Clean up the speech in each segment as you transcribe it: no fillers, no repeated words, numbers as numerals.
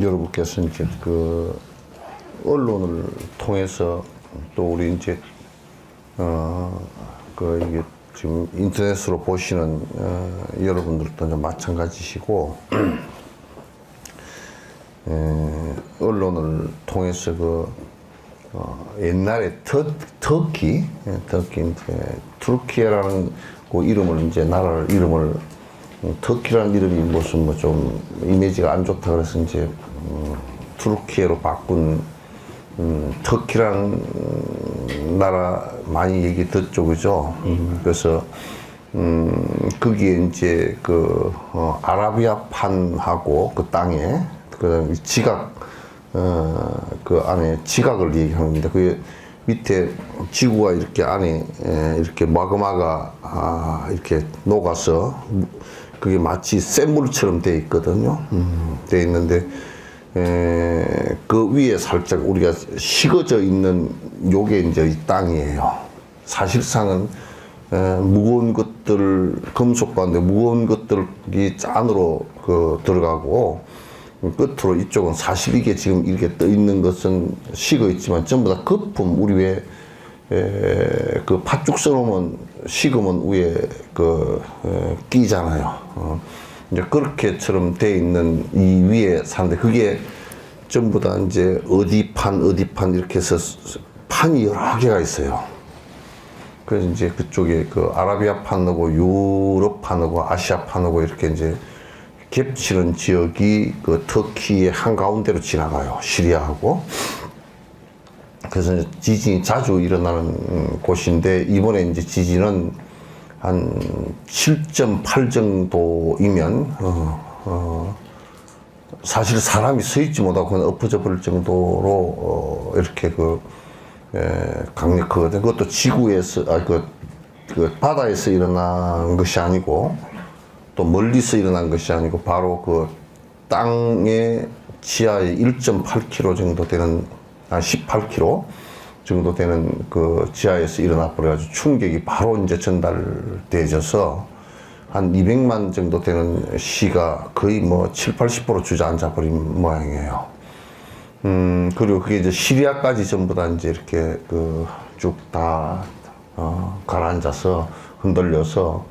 여러분께서 이제 그 언론을 통해서 또 우리 이제 그 이게 지금 인터넷으로 보시는 여러분들도 좀 마찬가지시고 언론을 통해서 그 옛날에 터키 이제 투르키예라는 그 이름을 이제 나라를 이름을 터키라는 이름이 무슨 뭐 좀 이미지가 안 좋다 그래서 이제 투르키예로 바꾼 터키라는 나라 많이 얘기 듣죠, 그죠? 그래서 거기에 이제 그 아라비아판하고 그 땅에 그 지각 그 안에 지각을 얘기하는 겁니다. 그 밑에 지구가 이렇게 안에 이렇게 마그마가 이렇게 녹아서 그게 마치 샘물처럼 돼 있거든요. 돼 있는데 그 위에 살짝 우리가 식어져 있는 요게 이제 이 땅이에요. 사실상은 무거운 것들 금속 가운데 무거운 것들이 안으로 그 들어가고 끝으로 이쪽은 사실 이게 지금 이렇게 떠 있는 것은 식어 있지만 전부 다 거품 우리 왜 그 팥죽 썰으면 식으면 위에 그 끼잖아요. 이제 그렇게처럼 돼 있는 이 위에 사는데 그게 전부 다 이제 어디 판 이렇게 해서 판이 여러 개가 있어요. 그래서 이제 그쪽에 그 아라비아 판하고 유럽 판하고 아시아 판하고 이렇게 이제 겹치는 지역이 그 터키의 한가운데로 지나가요. 시리아하고. 그래서 이제 지진이 자주 일어나는 곳인데 이번에 이제 지진은 한 7.8 정도이면 사실 사람이 서 있지 못하고 그냥 엎어져 버릴 정도로 이렇게 강력하거든요. 그것도 지구에서 그 바다에서 일어난 것이 아니고 또 멀리서 일어난 것이 아니고 바로 그 땅의 지하에 1.8km 정도 되는 18km 정도 되는 그 지하에서 일어나 버려가지고 충격이 바로 이제 전달돼져서 한 200만 정도 되는 시가 거의 뭐 70~80% 주저앉아 버린 모양이에요. 그리고 그게 이제 시리아까지 전부 다 이제 이렇게 그 쭉 다 가라앉아서 흔들려서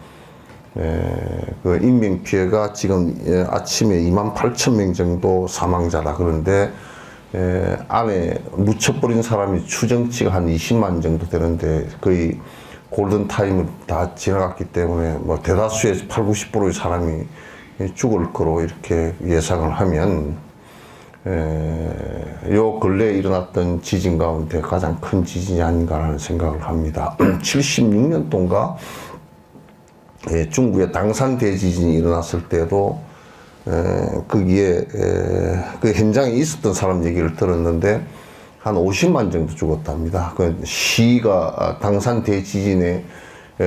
그 인명 피해가 지금 아침에 28,000명 정도 사망자다 그런데 안에 묻혀버린 사람이 추정치가 한 20만 정도 되는데 거의 골든 타임을 다 지나갔기 때문에 뭐 대다수의 80~90%의 사람이 죽을 거로 이렇게 예상을 하면 요 근래에 일어났던 지진 가운데 가장 큰 지진이 아닌가라는 생각을 합니다. 76년도인가 중국의 당산 대지진이 일어났을 때도 거기에 그 현장에 있었던 사람 얘기를 들었는데 한 50만 정도 죽었답니다. 그 시가 당산 대지진에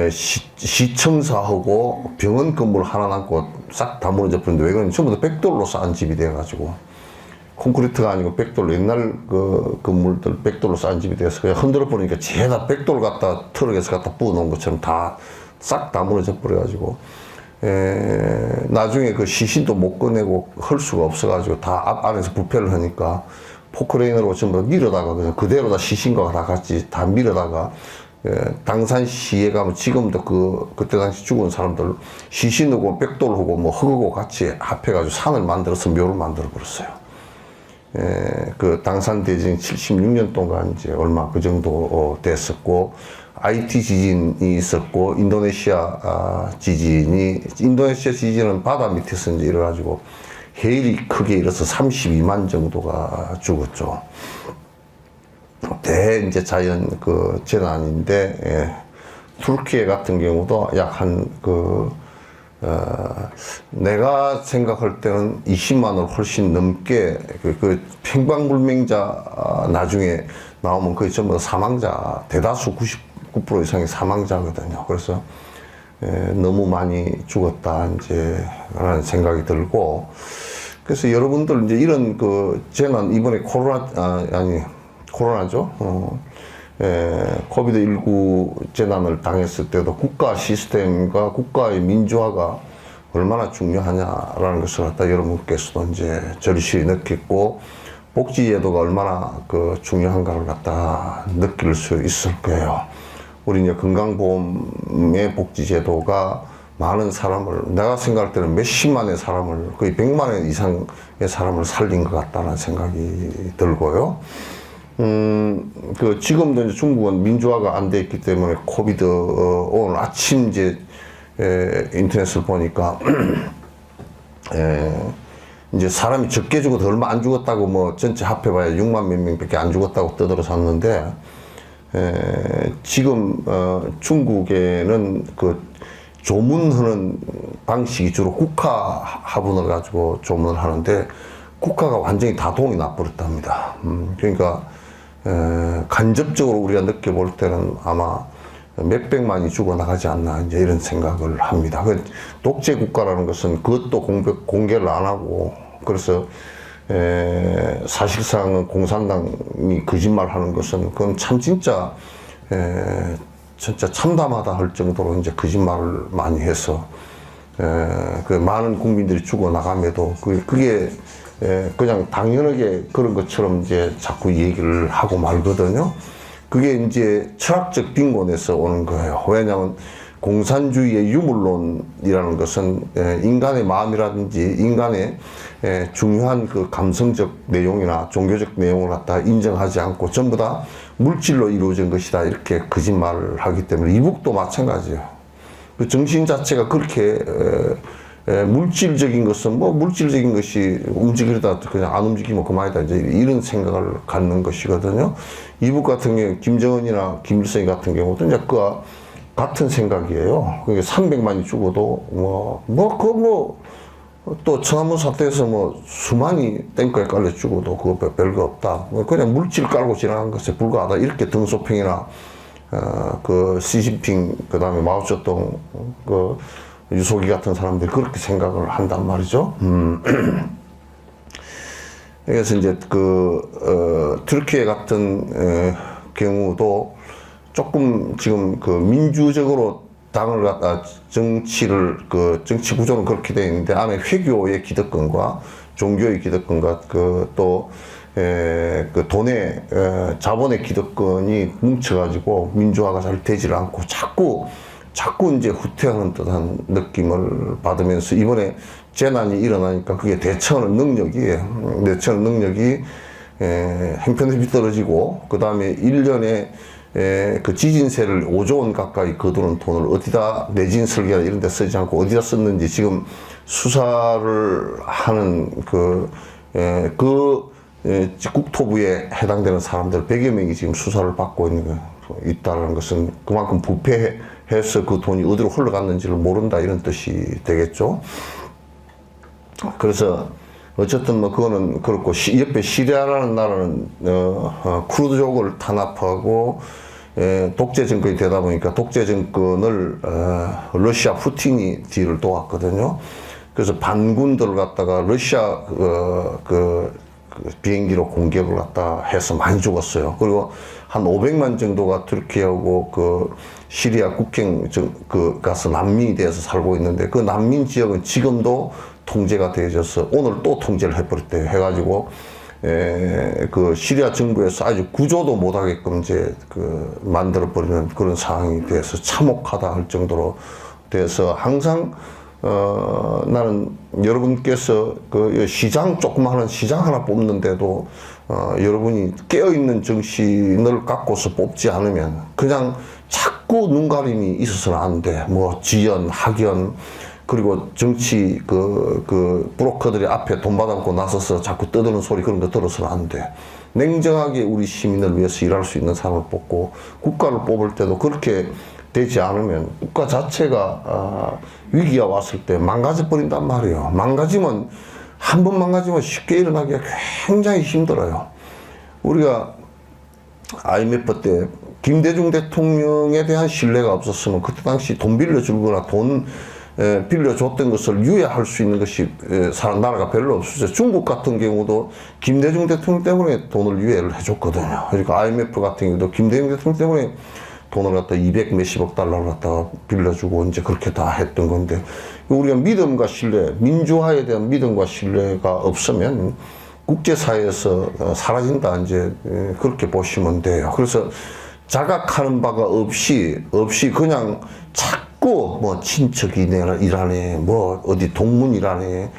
시청사하고 병원 건물 하나 남고 싹 다 무너져 버렸는데 왜 그러냐면 전부 다 백돌로 쌓은 집이 돼가지고 콘크리트가 아니고 백돌로 옛날 그 건물들 백돌로 쌓은 집이 돼서 그냥 흔들어 버리니까 죄다 백돌 갖다 트럭에서 갖다 부어 놓은 것처럼 다 싹 다 무너져 버려가지고 나중에 그 시신도 못 꺼내고 헐 수가 없어가지고 다 안에서 부패를 하니까 포크레인으로 전부 밀어다가 그냥 그대로 다 시신과 다 같이 다 밀어다가 당산시에 가면 지금도 그때 당시 죽은 사람들 시신하고 백돌하고 뭐 흙하고 같이 합해가지고 산을 만들어서 묘를 만들어 버렸어요. 그 당산 대진 76년도가 이제 얼마 그 정도 됐었고 IT 지진이 있었고 인도네시아 지진은 바다 밑에서 이제 일어나가지고 해일이 크게 일어서 32만 정도가 죽었죠. 이제 자연 그 재난인데 투르키예 같은 경우도 약 한 내가 생각할 때는 20만을 훨씬 넘게 그 팽방불명자 나중에 나오면 거의 전부 다 사망자 대다수 99% 이상이 사망자거든요. 그래서 너무 많이 죽었다 이제 라는 생각이 들고 그래서 여러분들 이제 이런 그 재난 이번에 코로나죠. 코비드19 재난을 당했을 때도 국가 시스템과 국가의 민주화가 얼마나 중요하냐라는 것을 갖다 여러분께서도 이제 절실히 느꼈고, 복지제도가 얼마나 그 중요한가를 갖다 느낄 수 있을 거예요. 우리 이제 건강보험의 복지제도가 많은 사람을, 내가 생각할 때는 몇십만의 사람을, 거의 100만 이상의 사람을 살린 것 같다는 생각이 들고요. 지금도 이제 중국은 민주화가 안 돼 있기 때문에 코비드, 오늘 아침 이제, 인터넷을 보니까, 이제 사람이 적게 죽어도 얼마 안 죽었다고 뭐 전체 합해봐야 6만 몇 명밖에 안 죽었다고 떠들어섰는데, 지금, 중국에는 그 조문하는 방식이 주로 국가 화분을 가지고 조문을 하는데, 국가가 완전히 다 동이 나버렸답니다. 그러니까, 간접적으로 우리가 느껴볼 때는 아마 몇백만이 죽어나가지 않나, 이제 이런 생각을 합니다. 독재 국가라는 것은 그것도 공개를 안 하고, 그래서, 사실상 공산당이 거짓말 하는 것은 그건 참 진짜 참담하다 할 정도로 이제 거짓말을 많이 해서, 그 많은 국민들이 죽어나감에도 그게 그냥 당연하게 그런 것처럼 이제 자꾸 얘기를 하고 말거든요. 그게 이제 철학적 빈곤에서 오는 거예요. 왜냐하면 공산주의의 유물론이라는 것은 인간의 마음이라든지 인간의 중요한 그 감성적 내용이나 종교적 내용을 갖다 인정하지 않고 전부 다 물질로 이루어진 것이다, 이렇게 거짓말을 하기 때문에, 이북도 마찬가지예요. 그 정신 자체가 그렇게 물질적인 것은 뭐 물질적인 것이 움직이다 그냥 안 움직이면 그만이다, 이제 이런 생각을 갖는 것이거든요. 이북 같은 경우 김정은이나 김일성 같은 경우도 이제 그와 같은 생각이에요. 그게 300만이 죽어도 또 천안문 사태에서 뭐 수만이 탱크에 깔려 죽어도 그거 별거 없다, 그냥 물질 깔고 지나간 것에 불과하다, 이렇게 덩소평이나 그 시진핑, 그 다음에 마오쩌둥, 그 유소기 같은 사람들이 그렇게 생각을 한단 말이죠. 그래서 이제 튀르키예 같은 경우도 조금 지금 그 민주적으로 당을 갖다 정치 구조는 그렇게 되어 있는데, 안에 회교의 기득권과 종교의 기득권과 또 돈의 자본의 기득권이 뭉쳐가지고 민주화가 잘 되질 않고 자꾸 이제 후퇴하는 듯한 느낌을 받으면서, 이번에 재난이 일어나니까 그게 대처하는 능력이 형편없이 떨어지고, 그 다음에 1년에 그 지진세를 5조 원 가까이 거두는 돈을 어디다 내진 설계나 이런 데 쓰지 않고 어디다 썼는지 지금 수사를 하는 국토부에 해당되는 사람들 100여 명이 지금 수사를 받고 있다는 것은 그만큼 부패해서 그 돈이 어디로 흘러갔는지를 모른다, 이런 뜻이 되겠죠. 그래서 어쨌든 뭐 그거는 그렇고, 옆에 시리아라는 나라는 쿠르드족을 탄압하고 독재 정권이 되다 보니까 독재 정권을 러시아 푸틴이 뒤를 도왔거든요. 그래서 반군들을 갖다가 러시아 그 비행기로 공격을 갖다 해서 많이 죽었어요. 그리고 한 500만 정도가 튀르키예하고 그 시리아 국경 가서 난민이 되어서 살고 있는데, 그 난민 지역은 지금도 통제가 되어져서 오늘 또 통제를 해버렸대요. 해가지고 그 시리아 정부에서 아주 구조도 못하게끔 이제 만들어 버리는 그런 상황이 돼서 참혹하다 할 정도로 돼서, 항상 나는 여러분께서 그 시장, 조그마한 시장 하나 뽑는데도 여러분이 깨어있는 정신을 갖고서 뽑지 않으면 그냥 자꾸 눈가림이 있어서는 안 돼. 뭐 지연, 학연, 그리고 정치 브로커들이 앞에 돈 받아먹고 나서서 자꾸 떠드는 소리, 그런 거 들어서는 안 돼. 냉정하게 우리 시민을 위해서 일할 수 있는 사람을 뽑고, 국가를 뽑을 때도 그렇게 되지 않으면 국가 자체가 위기가 왔을 때 망가져 버린단 말이에요. 한 번 망가지면 쉽게 일어나기가 굉장히 힘들어요. 우리가 IMF 때 김대중 대통령에 대한 신뢰가 없었으면 그때 당시 돈 빌려주거나 돈 빌려줬던 것을 유예할 수 있는 것이 나라가 별로 없었어요. 중국 같은 경우도 김대중 대통령 때문에 돈을 유예를 해줬거든요. 그러니까 IMF 같은 경우도 김대중 대통령 때문에 돈을 갖다 200 몇십억 달러를 갖다가 빌려주고 이제 그렇게 다 했던 건데, 우리가 믿음과 신뢰, 민주화에 대한 믿음과 신뢰가 없으면 국제사회에서 사라진다, 이제 그렇게 보시면 돼요. 그래서 자각하는 바가 없이 그냥 자꾸 뭐 친척이라네, 뭐 어디 동문이라네,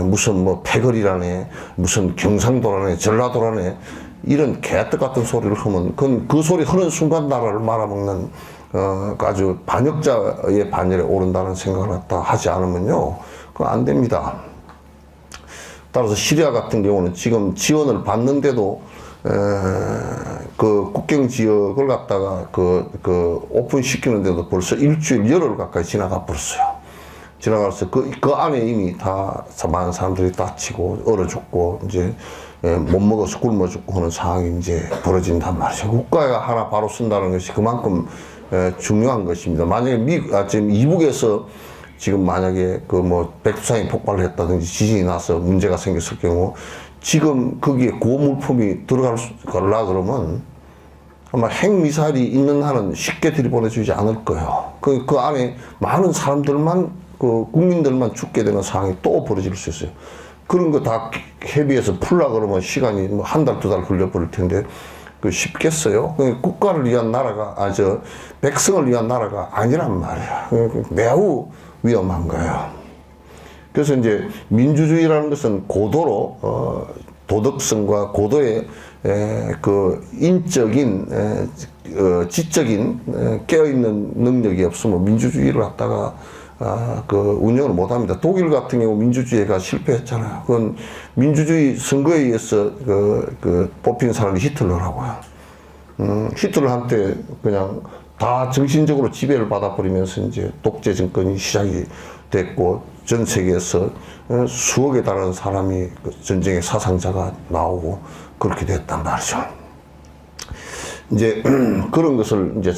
무슨 뭐 패거리라네, 무슨 경상도라네, 전라도라네, 이런 개떡 같은 소리를 하면 그 소리 하는 순간 나라를 말아먹는 아주 반역자의 반열에 오른다는 생각을 갖다 하지 않으면요, 그건 안 됩니다. 따라서 시리아 같은 경우는 지금 지원을 받는데도 그 국경 지역을 갖다가 오픈 시키는데도 벌써 일주일 열흘 가까이 지나가 버렸어요. 지나가서 그 안에 이미 다 많은 사람들이 다치고 얼어 죽고 이제 못 먹어서 굶어 죽고 하는 상황이 이제 벌어진단 말이죠. 국가가 하나 바로 쓴다는 것이 그만큼 중요한 것입니다. 만약에 지금 이북에서 지금 만약에 그 뭐 백두산이 폭발을 했다든지 지진이 나서 문제가 생겼을 경우 지금 거기에 고물품이 들어가려 그러면 아마 핵미사일이 있는 한은 쉽게 들이보내주지 않을 거예요. 그 안에 많은 사람들만, 국민들만 죽게 되는 상황이 또 벌어질 수 있어요. 그런 거 다 해비해서 풀라 그러면 시간이 뭐 한 달, 두 달 걸려버릴 텐데, 쉽겠어요? 국가를 위한 나라가, 백성을 위한 나라가 아니란 말이야. 매우 위험한 거예요. 그래서 이제 민주주의라는 것은 고도로 도덕성과 고도의 그 인적인 지적인 깨어있는 능력이 없으면 민주주의를 갖다가 운영을 못합니다. 독일 같은 경우 민주주의가 실패했잖아요. 그건 민주주의 선거에 의해서 뽑힌 사람이 히틀러라고요. 히틀러한테 그냥 다 정신적으로 지배를 받아버리면서 이제 독재 정권이 시작이 됐고, 전 세계에서 수억에 달하는 사람이 전쟁의 사상자가 나오고 그렇게 됐단 말이죠. 이제 그런 것을 이제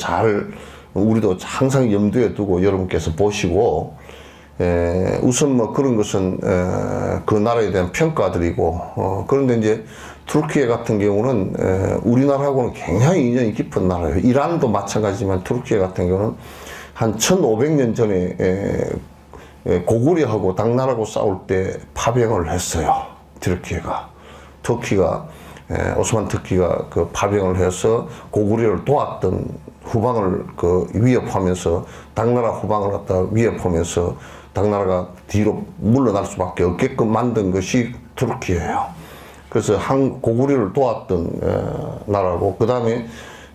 우리도 항상 염두에 두고 여러분께서 보시고, 우선 뭐 그런 것은 그 나라에 대한 평가들이고, 그런데 이제 투르키예 같은 경우는 우리나라하고는 굉장히 인연이 깊은 나라예요. 이란도 마찬가지지만 투르키예 같은 경우는 한 1500년 전에 고구려하고 당나라하고 싸울 때 파병을 했어요. 터키가 오스만 터키가 그 파병을 해서 고구려를 도왔던 후방을 위협하면서, 당나라 후방을 갖다 위협하면서 당나라가 뒤로 물러날 수밖에 없게끔 만든 것이 터키예요. 그래서 고구려를 도왔던 나라고, 그 다음에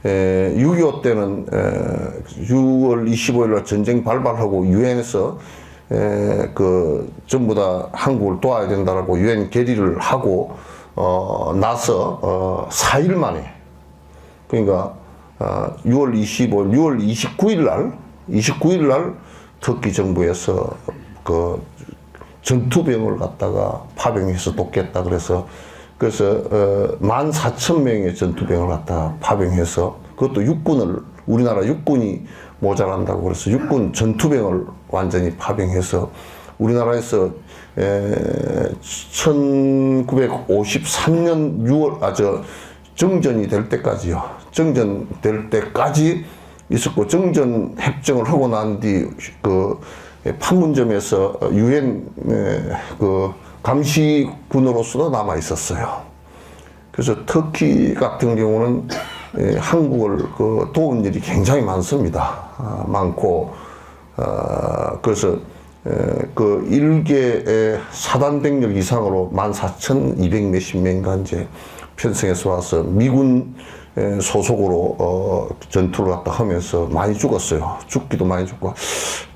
6.25 때는 6월 25일 날 전쟁 발발하고 유엔에서 전부 다 한국을 도와야 된다라고 유엔 결의를 하고 나서 4일 만에, 그러니까 6월 29일 날 터키 정부에서 전투병을 갖다가 파병해서 돕겠다 그래서 14,000명의 전투병을 갖다 파병해서, 그것도 우리나라 육군이 모자란다고 그래서 육군 전투병을 완전히 파병해서 우리나라에서 1953년 정전이 될 때까지요. 정전될 때까지 있었고, 정전 협정을 하고 난 뒤 판문점에서 유엔 감시군으로서도 남아 있었어요. 그래서 터키 같은 경우는 한국을 도운 일이 굉장히 많습니다. 많고, 그래서 일개 사단병력 이상으로 14,200 몇십 명인가 이제 편성해서 와서 미군 소속으로 전투를 갖다 하면서 많이 죽었어요. 죽기도 많이 죽고,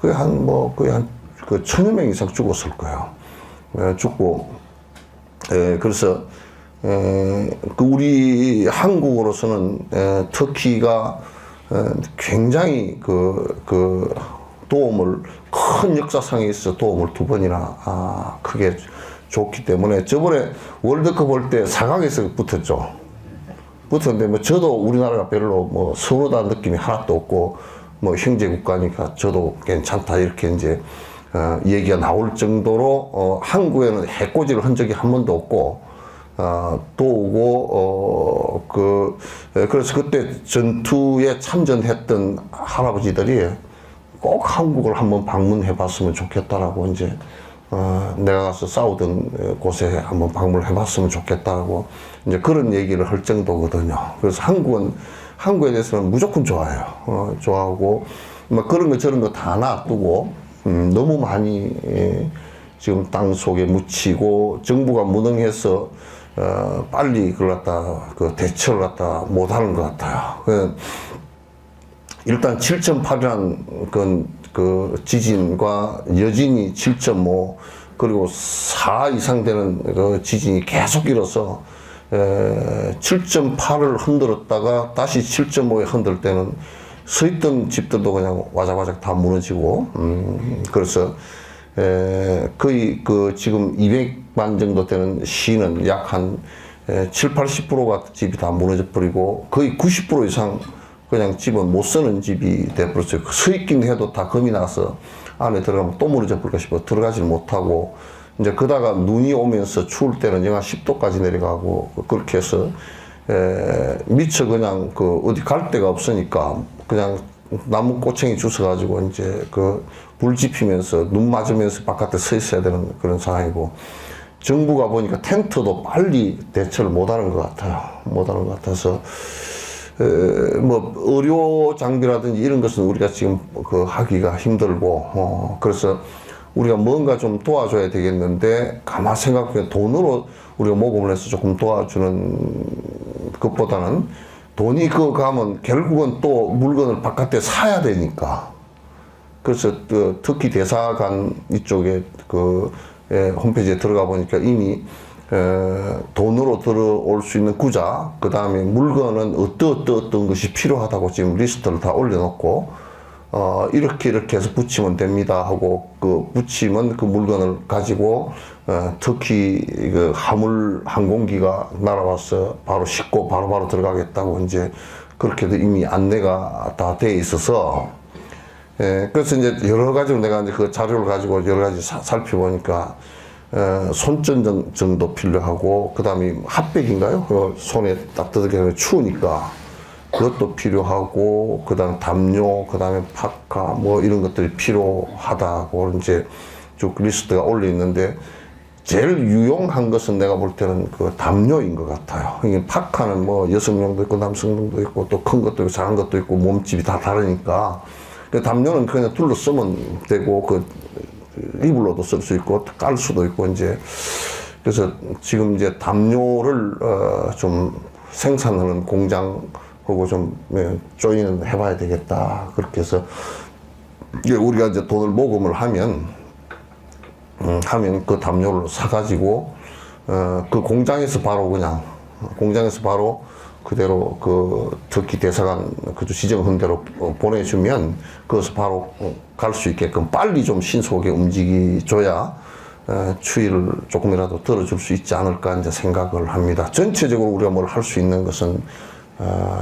거의 한 1,000여 명 이상 죽었을 거예요. 죽고, 그래서 우리 한국으로서는 터키가 굉장히 도움을, 큰 역사상에 있어 도움을 2번이나 크게 줬기 때문에, 저번에 월드컵 볼 때 4강에서 붙었는데 저도 우리나라가 별로 서운하다는 느낌이 하나도 없고, 형제 국가니까 저도 괜찮다 이렇게 이제 얘기가 나올 정도로 한국에는 해코지를 한 적이 한 번도 없고, 도우고, 그래서 그때 전투에 참전했던 할아버지들이 꼭 한국을 한번 방문해 봤으면 좋겠다라고 이제, 내가 가서 싸우던 곳에 한번 방문해 봤으면 좋겠다라고 이제 그런 얘기를 할 정도거든요. 그래서 한국에 대해서는 무조건 좋아해요. 좋아하고, 막 그런 거 저런 거 다 놔두고, 너무 많이, 지금 땅 속에 묻히고, 정부가 무능해서, 빨리 그걸 갖다, 대처를 갖다 못하는 것 같아요. 일단 7.8이라는 지진과 여진이 7.5, 그리고 4 이상 되는 그 지진이 계속 일어서, 7.8을 흔들었다가 다시 7.5에 흔들 때는 서 있던 집들도 그냥 와작와작 다 무너지고, 그래서, 거의 지금 200만 정도 되는 시는 약 한 7, 80%가 집이 다 무너져 버리고 거의 90% 이상 그냥 집은 못 쓰는 집이 돼버렸어요. 서 있긴 해도 다 검이 나서 안에 들어가면 또 무너져 버릴까 싶어 들어가질 못하고 이제 그다가 눈이 오면서 추울 때는 영하 10도까지 내려가고 그렇게 해서 미처 그냥 어디 갈 데가 없으니까 그냥 나무 꼬챙이 주워가지고 이제 불 지피면서 눈 맞으면서 바깥에 서 있어야 되는 그런 상황이고 정부가 보니까 텐트도 빨리 대처를 못하는 것 같아요. 못하는 것 같아서 뭐 의료 장비라든지 이런 것은 우리가 지금 하기가 힘들고 그래서 우리가 뭔가 좀 도와줘야 되겠는데 가만 생각해 돈으로 우리가 모금을 해서 조금 도와주는 것보다는 돈이 가면 결국은 또 물건을 바깥에 사야 되니까. 그래서 특히 대사관 이쪽에 홈페이지에 들어가 보니까 이미 돈으로 들어올 수 있는 구자, 그 다음에 물건은 어떤 것이 필요하다고 지금 리스트를 다 올려놓고 이렇게 해서 붙이면 됩니다 하고 붙이면 그 물건을 가지고 특히 화물 항공기가 날아와서 바로 싣고 바로 들어가겠다고 이제 그렇게도 이미 안내가 다 돼 있어서 그래서 이제 여러 가지로 내가 이제 그 자료를 가지고 여러 가지 살펴보니까 손전 정도 필요하고 그 다음에 핫팩인가요? 손에 따뜻하게 추우니까 그것도 필요하고 그다음 담요, 그다음에 파카 뭐 이런 것들이 필요하다고 이제 쭉 리스트가 올려 있는데 제일 유용한 것은 내가 볼 때는 담요인 것 같아요. 이게 파카는 뭐 여성용도 있고 남성용도 있고 또 큰 것도 있고 작은 것도 있고 몸집이 다 다르니까 담요는 그냥 둘러 쓰면 되고 이불로도 쓸 수 있고 깔 수도 있고 이제 그래서 지금 이제 담요를 좀 생산하는 공장 그거 좀 조인을 해봐야 되겠다. 그렇게 해서 우리가 이제 돈을 모금을 하면 그 담요를 사가지고 그 공장에서 바로 그대로 특히 대사관 지정한 대로 보내주면 그것을 바로 갈 수 있게끔 빨리 좀 신속하게 움직여줘야 추위를 조금이라도 덜어줄 수 있지 않을까 이제 생각을 합니다. 전체적으로 우리가 뭘 할 수 있는 것은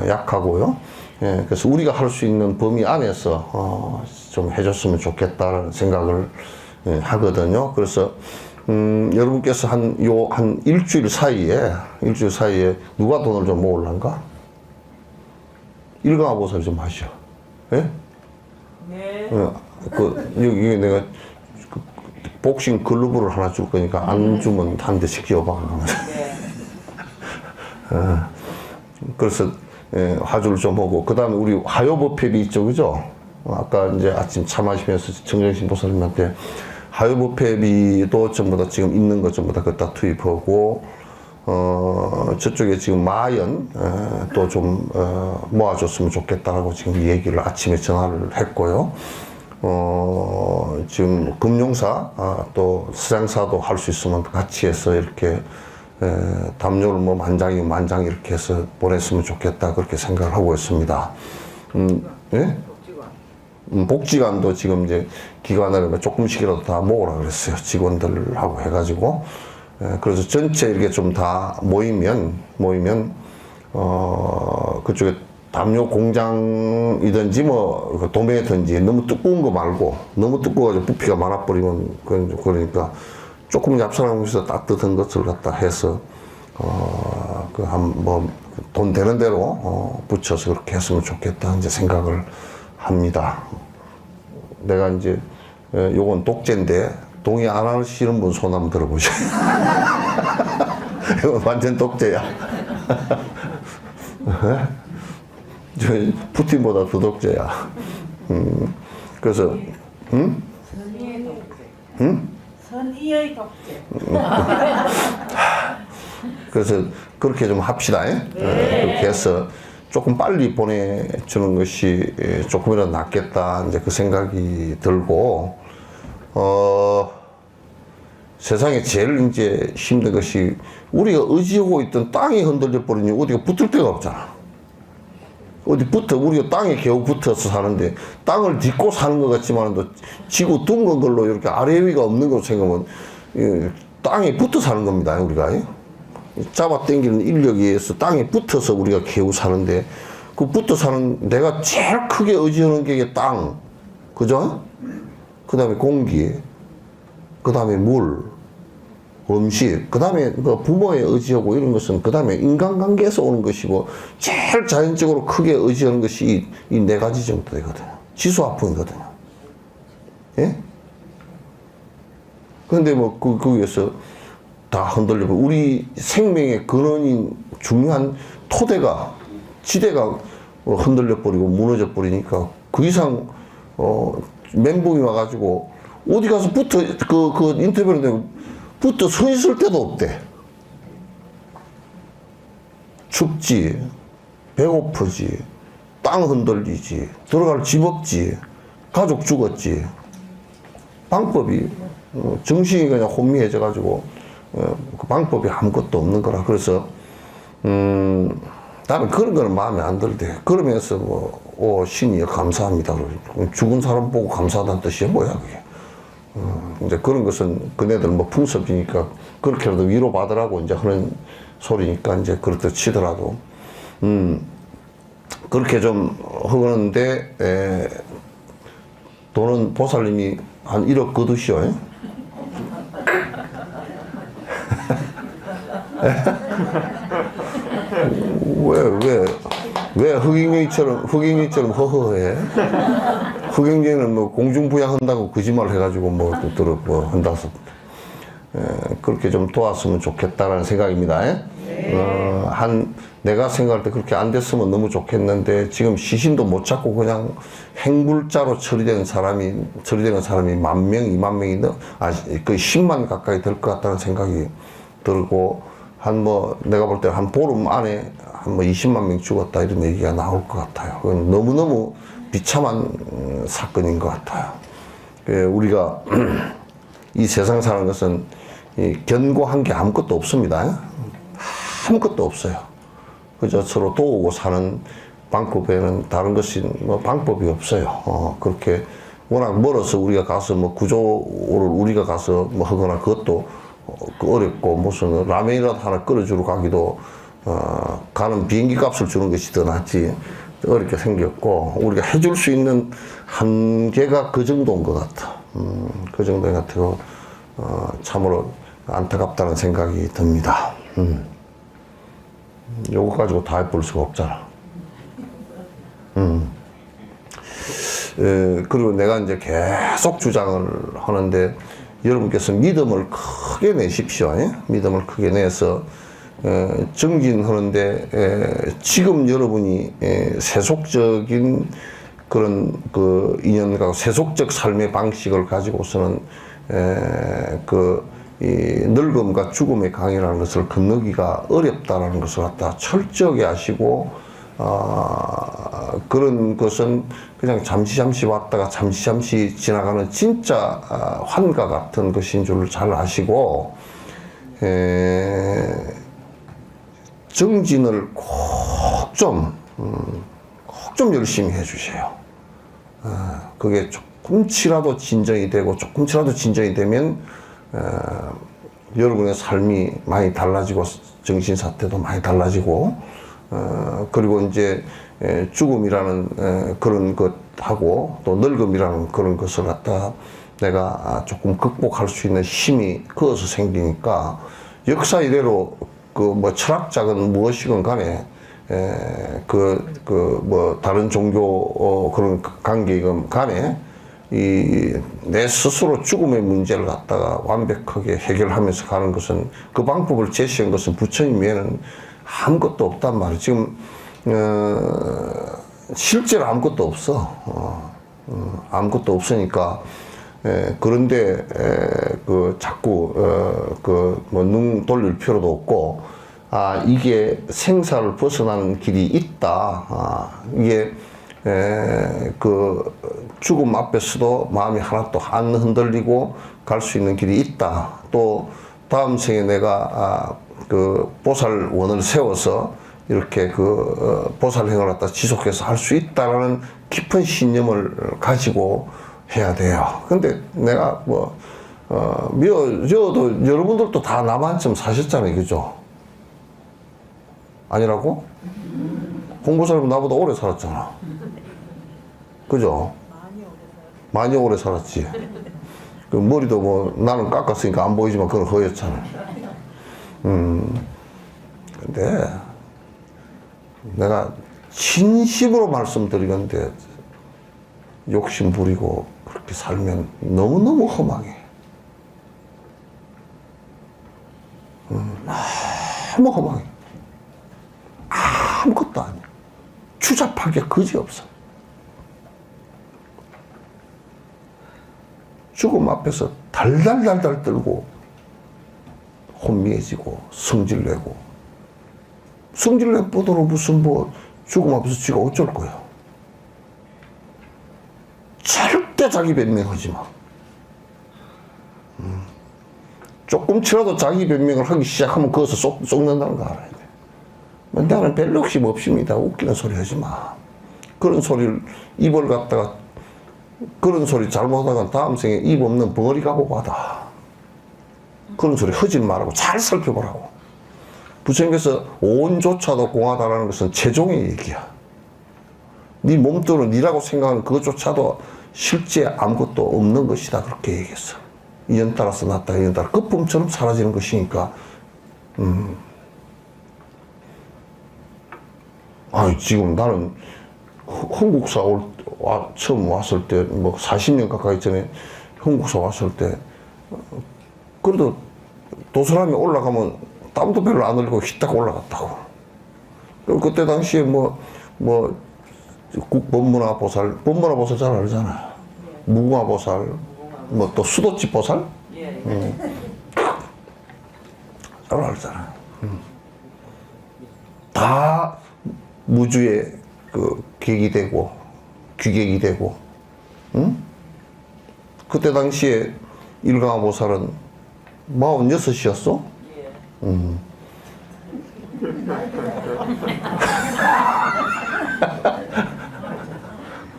약하고요. 그래서 우리가 할 수 있는 범위 안에서 좀 해줬으면 좋겠다는 생각을 하거든요. 그래서 여러분께서 한 일주일 사이에 누가 돈을 좀 모을란가? 일광보살 좀 하시오. 예? 네. 여기 내가 복싱 글러브를 하나 줄 거니까 안 주면 한 대씩 지어봐. 네. 그래서 화주를 좀 하고 그 다음에 우리 화요법회비 있죠, 그죠? 아까 이제 아침 차 마시면서 정정신 보살님한테 화요법회비도 전부 다 지금 있는 것 전부 다 그다 투입하고 저쪽에 지금 마연 또 좀 모아줬으면 좋겠다라고 지금 얘기를 아침에 전화를 했고요. 지금 금융사 또 수장사도 할 수 있으면 같이 해서 이렇게 담요를 뭐 만장이면 만장 이렇게 해서 보냈으면 좋겠다 그렇게 생각을 하고 있습니다. 예? 복지관도 지금 이제 기관을 조금씩이라도 다 모으라 그랬어요. 직원들하고 해가지고. 그래서 전체 이렇게 좀 다 모이면 그쪽에 담요 공장이든지 뭐 도매든지 너무 두꺼운 거 말고 너무 두꺼워가지고 부피가 많아버리면 그러니까 조금 얍삽한 곳에서 따뜻한 것을 갖다 해서 그 돈 되는 대로 붙여서 그렇게 했으면 좋겠다 이제 생각을 합니다. 내가 이제 요건 독재인데 동의 안 하시는 분 손 한번 들어보세요. 이건 완전 독재야. 저 푸틴보다 더 독재야. 그래서 선의의 독재. 선의의 독재. 그래서 그렇게 좀 합시다. 그렇게 해서 조금 빨리 보내주는 것이 조금이라도 낫겠다 이제 그 생각이 들고, 세상에 제일 이제 힘든 것이 우리가 의지하고 있던 땅이 흔들려 버리니 어디가 붙을 데가 없잖아. 어디 붙어, 우리가 땅에 겨우 붙어서 사는데 땅을 딛고 사는 것 같지만 또 지구 둥근 걸로 이렇게 아래 위가 없는 걸로 생각하면 땅에 붙어 사는 겁니다. 우리가 잡아 당기는 인력에 의해서 땅에 붙어서 우리가 겨우 사는데, 그 붙어 사는 내가 제일 크게 의지하는 게 땅, 그죠? 그 다음에 공기, 그 다음에 물, 음식, 그 다음에 부모에 의지하고 이런 것은 그 다음에 인간관계에서 오는 것이고, 제일 자연적으로 크게 의지하는 것이 이 네 가지 정도 되거든요. 지수화풍이거든요. 예? 그런데 거기에서 다 흔들리고, 우리 생명의 근원인 중요한 토대가, 지대가 흔들려 버리고 무너져 버리니까 그 이상, 멘붕이 와가지고 어디 가서 그 인터뷰를 붙어 서 있을 데도 없대. 춥지, 배고프지, 땅 흔들리지, 들어갈 집 없지, 가족 죽었지. 방법이, 정신이 그냥 혼미해져가지고, 그 방법이 아무것도 없는 거라. 그래서, 나는 그런 거는 마음에 안 들대. 그러면서 신이여 감사합니다. 죽은 사람 보고 감사하다는 뜻이 뭐야, 그게. 이제 그런 것은 그네들 풍습이니까 그렇게라도 위로받으라고 이제 하는 소리니까 이제 그렇듯 치더라도, 그렇게 좀 하는데, 돈은 보살님이 한 1억 거두시오. 왜 흑인이처럼 허허해? 흑인이는 공중부양한다고 거짓말 해가지고 한다서, 그렇게 좀 도왔으면 좋겠다라는 생각입니다. 내가 생각할 때 그렇게 안 됐으면 너무 좋겠는데, 지금 시신도 못 찾고 그냥 행불자로 처리되는 사람이 10,000명, 20,000명이 거의 10만 가까이 될 것 같다는 생각이 들고, 내가 볼 때 한 보름 안에 한 20만 명 죽었다 이런 얘기가 나올 것 같아요. 그건 너무너무 비참한 사건인 것 같아요. 우리가 이 세상 사는 것은 견고한 게 아무것도 없습니다. 아무것도 없어요. 그저 서로 도우고 사는 방법에는 다른 것이 방법이 없어요. 그렇게 워낙 멀어서 우리가 가서 구조를 우리가 가서 하거나 그것도 어렵고, 무슨 라면이라도 하나 끓여주러 가기도 가는 비행기 값을 주는 것이 더 낫지 어렵게 생겼고, 우리가 해줄 수 있는 한계가 그 정도인 것 같아. 그 정도인 것 같아요. 참으로 안타깝다는 생각이 듭니다. 요거 가지고 다 해볼 수가 없잖아. 그리고 내가 이제 계속 주장을 하는데, 여러분께서 믿음을 크게 내십시오. 믿음을 크게 내서 정진하는데, 지금 여러분이 세속적인 그런 인연과 세속적 삶의 방식을 가지고서는 이 늙음과 죽음의 강이라는 것을 건너기가 어렵다라는 것을 갖다 철저하게 아시고, 그런 것은 그냥 잠시 왔다가 잠시 지나가는 진짜 환과 같은 것인 줄 잘 아시고, 정진을 꼭 좀 열심히 해주세요. 그게 조금치라도 진정이 되면 여러분의 삶이 많이 달라지고, 정신 사태도 많이 달라지고, 그리고 이제 죽음이라는 그런 것하고 또 늙음이라는 그런 것을 갖다 내가 조금 극복할 수 있는 힘이 그어서 생기니까, 역사 이래로 그 뭐 철학자건 무엇이건 간에 뭐 다른 종교 그런 관계건 간에 이 내 스스로 죽음의 문제를 갖다가 완벽하게 해결하면서 가는 것은 그 방법을 제시한 것은 부처님 외에는 아무것도 없단 말이에요. 지금 실제로 아무것도 없어. 아무것도 없으니까 그런데 그 자꾸 그 뭐 눈 돌릴 필요도 없고 이게 생사를 벗어나는 길이 있다. 이게 그 죽음 앞에서도 마음이 하나도 안 흔들리고 갈 수 있는 길이 있다. 또 다음 생에 내가 그 보살원을 세워서 이렇게 그 보살행을 갖다 지속해서 할 수 있다라는 깊은 신념을 가지고 해야 돼요. 근데 내가 뭐 저도 여러분들도 다 나만큼 사셨잖아요, 그죠? 아니라고? 홍보사님 나보다 오래 살았잖아. 그죠? 많이 오래 살았지. 그 머리도 뭐 나는 깎았으니까 안 보이지만 그건 허였잖아. 근데 내가 진심으로 말씀드리건데 욕심 부리고 그렇게 살면 너무너무 허망해. 너무 허망해. 아무것도 아니야. 추잡할 게 그지없어. 죽음 앞에서 달달달달 떨고 혼미해지고 성질내고 성질낸 뻗어로 무슨 뭐 죽음 앞에서 지가 어쩔 거야. 절대 자기 변명하지 마. 조금치라도 자기 변명을 하기 시작하면 거기서 쏙는다는 거 알아야 돼. 나는 별 욕심 없습니다. 웃기는 소리 하지 마. 그런 소리를 입을 갖다가 그런 소리 잘못하다가 다음 생에 입 없는 벙어리 가고 받아. 그런 소리 하지 말라고 잘 살펴보라고. 부처님께서 온조차도 공하다라는 것은 최종의 얘기야. 네 몸뚱은 니라고 생각하는 그것조차도 실제 아무것도 없는 것이다. 그렇게 얘기했어. 인연 따라서 났다, 인연 따라 거품처럼 사라지는 것이니까. 지금 나는 한국사 처음 왔을 때, 뭐 40년 가까이 전에 한국사 왔을 때, 그래도 도서람이 올라가면 땀도 별로 안 흘리고 휘딱 올라갔다고. 그리고 그때 당시에 국법문화보살, 법문화보살 잘 알잖아. 무궁화보살, 뭐 또 수도치보살? 잘 알잖아. 다 무주의 그 객이 되고, 귀객이 되고, 응? 그때 당시에 일강화보살은 46이었어?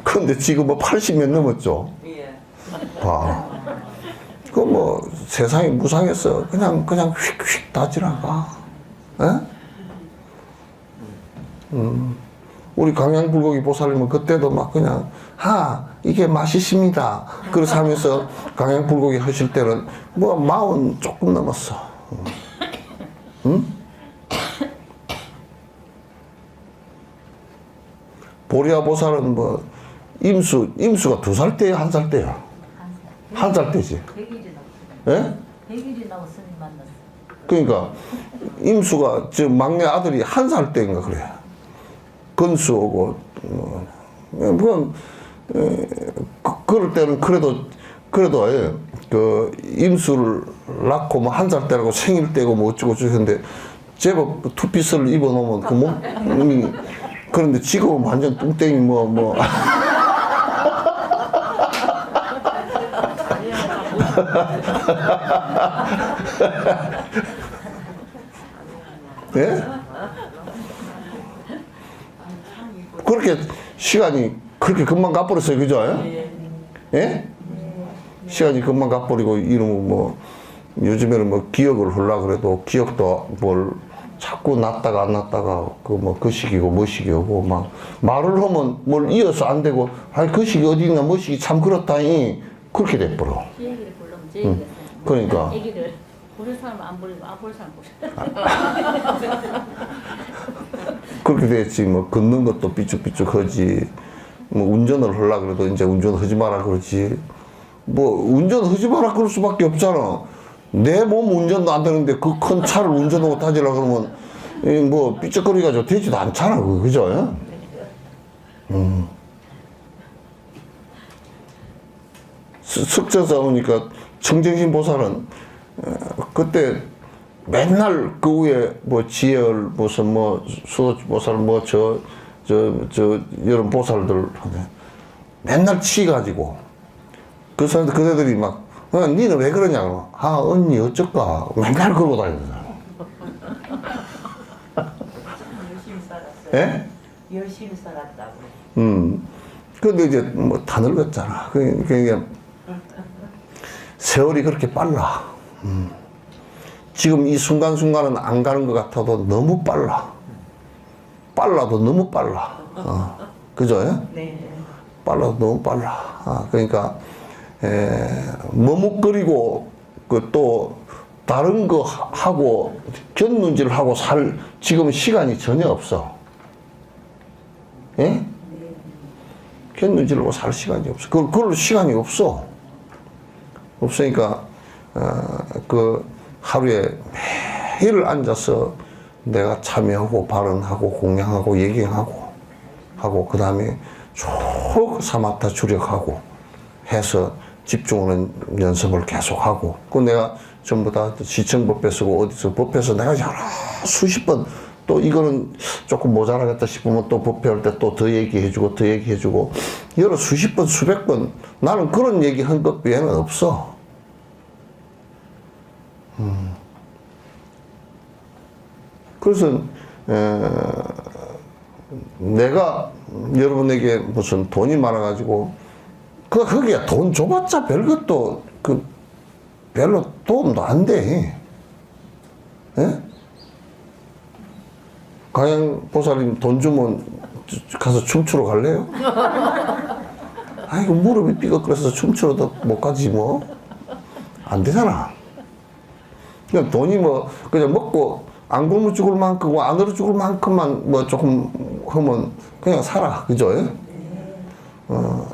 근데 지금 뭐 80몇 넘었죠? 봐. 그 뭐 세상이 무상해서 그냥 휙휙 다 지나가. 에? 우리 강양불고기 보살님은 그때도 막 그냥 이게 맛있습니다. 그래서 하면서 강양불고기 하실 때는 뭐 40 조금 넘었어. 응? 보리아 보살은 뭐 임수가 2살 때야, 1살 때야? 1살 때지. 100일이 넘었어요. 예? 100일이 넘어 스님 만났어. 그러니까 임수가 지금 막내 아들이 1살 때인가 그래. 건수 오고 그럴 때는 그래도 그 임수를 낳고 뭐 1살 때라고 생일 때고 뭐 어쩌고 저쩌는데 제법 투피스를 입어놓으면 그 몸이 그런데 지금은 완전 뚱땡이 뭐 예? 그렇게 시간이 그렇게 금방 가버렸어요, 그죠? 예? 시간이 금방 가버리고 이러면 뭐 요즘에는 뭐 기억을 하려고 그래도 기억도 뭘 자꾸 났다가 안 났다가 그 시기고 뭐 시기고 막 말을 하면 뭘 이어서 안 되고 그 시기 어디 있나 뭐 시기 참 그렇다니 그렇게 돼버려. 제 얘기를 불러면 제 얘기가 그러니까 얘기를 보는 사람 안 보는 사람 보셔. 그렇게 됐지. 뭐 걷는 것도 삐쭉삐쭉 하지. 뭐 운전을 하려고 그래도 이제 운전하지 마라 그러지. 뭐 운전하지 마라 그럴 수밖에 없잖아. 내 몸 운전도 안 되는데 그 큰 차를 운전하고 타지라 그러면 뭐 삐쩍거리가 되지도 않잖아. 그죠? 석자 싸우니까 청정신 보살은 그때 맨날 그 위에 뭐 지열 무슨 뭐 수도 보살 뭐 저 이런 보살들 맨날 치가지고 그 사람들 그대들이 막 니는 왜 그러냐고 언니 어쩔까 맨날 그러고 다니잖아. 열심히 살았어요. 예? 열심히 살았다고. 근데 이제 뭐 다 늙었잖아. 그러니까 세월이 그렇게 빨라. 지금 이 순간순간은 안 가는 것 같아도 너무 빨라. 빨라도 너무 빨라. 그죠? 네. 빨라도 너무 빨라. 그러니까 머뭇거리고 그 또 다른 거 하고 견눈질 하고 살 지금 시간이 전혀 없어. 예? 견눈질하고 살 시간이 없어. 그걸로 시간이 없어. 없으니까 그 하루에 매일 앉아서 내가 참여하고 발언하고 공양하고 얘기하고 하고 그 다음에 쭉 사마타 주력하고 해서 집중하는 연습을 계속하고 그 내가 전부 다 시청법배 쓰고 어디서 법해서 내가 여러 수십 번 또 이거는 조금 모자라겠다 싶으면 또 법회할 때 또 더 얘기해주고 더 얘기해주고 여러 수십 번 수백 번 나는 그런 얘기 한 것 외에는 없어. 그래서 내가 여러분에게 무슨 돈이 많아가지고 거기에 돈 줘봤자 별것도 별로 도움도 안 돼. 예? 가양 보살님 돈 주면 가서 춤추러 갈래요? 아이고 무릎이 삐걱거려서 춤추러도 못 가지 뭐. 안 되잖아. 그냥 돈이 뭐 그냥 먹고 안 굶어 죽을 만큼 안 얼어 죽을 만큼만 뭐 조금 하면 그냥 살아. 그죠?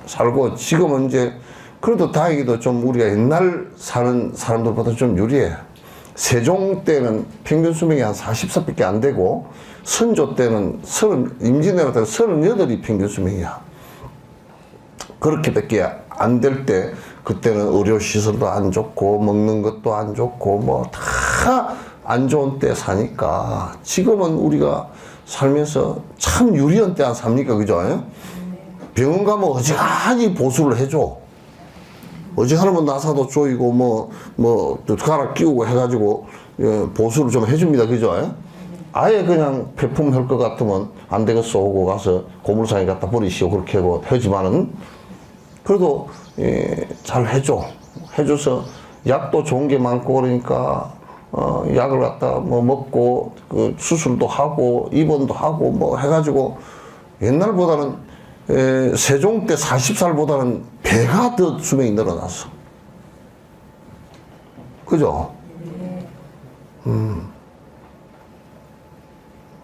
살고 지금은 이제 그래도 다행히도 좀 우리가 옛날 사는 사람들보다 좀 유리해. 세종 때는 평균 수명이 한 40살밖에 안 되고 선조 때는 임진왜란 때는 38이 평균 수명이야. 그렇게밖에 안 될 때 그때는 의료시설도 안 좋고 먹는 것도 안 좋고 뭐 다 안 좋은 때 사니까 지금은 우리가 살면서 참 유리한 때 안 삽니까? 그죠? 병원 가면 어지간히 보수를 해줘. 어지간하면 나사도 조이고 뭐 가락 끼우고 해가지고 보수를 좀 해줍니다. 그죠? 아예 그냥 폐품할 것 같으면 안 되겠어 오고 가서 고물상에 갖다 버리시오 그렇게 하고 하지만은 그래도 잘 해줘서 약도 좋은 게 많고 그러니까 약을 갖다 뭐 먹고 그 수술도 하고 입원도 하고 뭐 해가지고 옛날보다는 세종 때 40살보다는 배가 더 수명이 늘어났어. 그죠?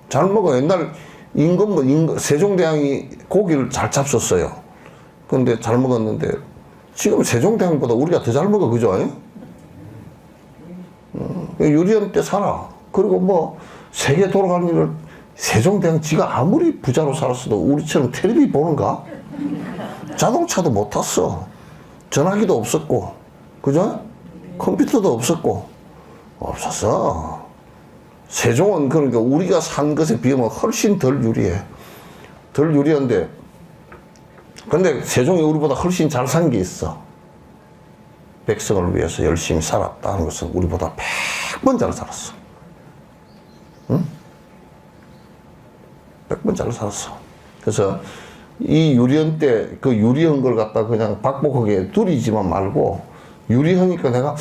잘 먹어. 옛날 세종대왕이 고기를 잘 잡섰어요. 근데 잘 먹었는데 지금 세종대왕보다 우리가 더 잘 먹어. 그죠? 유리한 때 살아. 그리고 뭐 세계 돌아가는 일을 세종대왕 지가 아무리 부자로 살았어도 우리처럼 텔레비 보는가? 자동차도 못 탔어. 전화기도 없었고, 그죠? 컴퓨터도 없었고, 없었어. 세종은 그러니까 우리가 산 것에 비하면 훨씬 덜 유리해. 덜 유리한데, 근데 세종이 우리보다 훨씬 잘 산 게 있어. 백성을 위해서 열심히 살았다는 것은 우리보다 100번 잘 살았어. 응? 100번 잘 살았어. 그래서 이 유리한 때 그 유리한 걸 갖다 그냥 박복하게 두리지만 말고 유리하니까 내가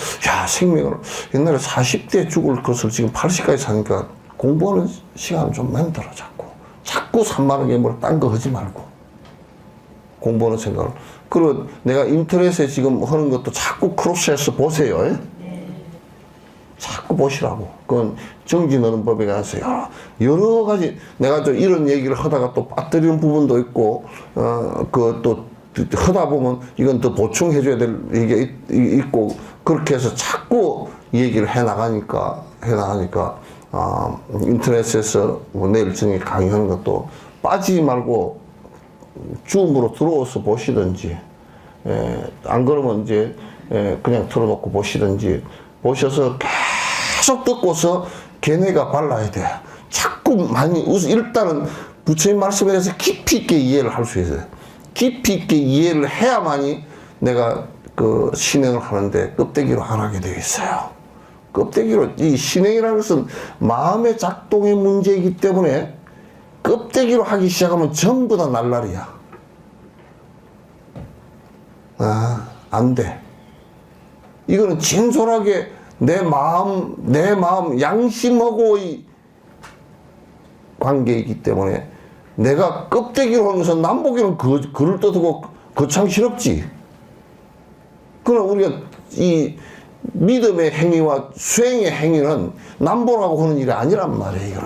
생명을 옛날에 40대 죽을 것을 지금 80까지 사니까 공부하는 시간 좀 만들어 자꾸 산만하게 뭘 딴 거 하지 말고 공부하는 생각을. 그리고 내가 인터넷에 지금 하는 것도 자꾸 크로스해서 보세요. 자꾸 보시라고. 그건 정진하는 법에 관해서 여러 가지 내가 좀 이런 얘기를 하다가 또 빠뜨리는 부분도 있고, 그 또 하다 보면 이건 더 보충해줘야 될 얘기가 있고, 그렇게 해서 자꾸 얘기를 해 나가니까, 인터넷에서 뭐 내일 저녁에 강의하는 것도 빠지지 말고 줌으로 들어와서 보시든지, 안 그러면 이제 그냥 틀어놓고 보시든지, 보셔서 계속 듣고서 걔네가 발라야 돼. 자꾸 많이 일단은 부처님 말씀에 대해서 깊이 있게 이해를 할 수 있어요. 깊이 있게 이해를 해야만이 내가 그 신행을 하는데 껍데기로 안 하게 되어 있어요. 껍데기로, 이 신행이라는 것은 마음의 작동의 문제이기 때문에 껍데기로 하기 시작하면 전부 다 날라리야. 안 돼. 이거는 진솔하게 내 마음, 양심하고의 관계이기 때문에 내가 껍데기로 하면서 남보기는 글을 떠두고 거창스럽지. 그러나 우리가 이 믿음의 행위와 수행의 행위는 남보라고 하는 일이 아니란 말이에요,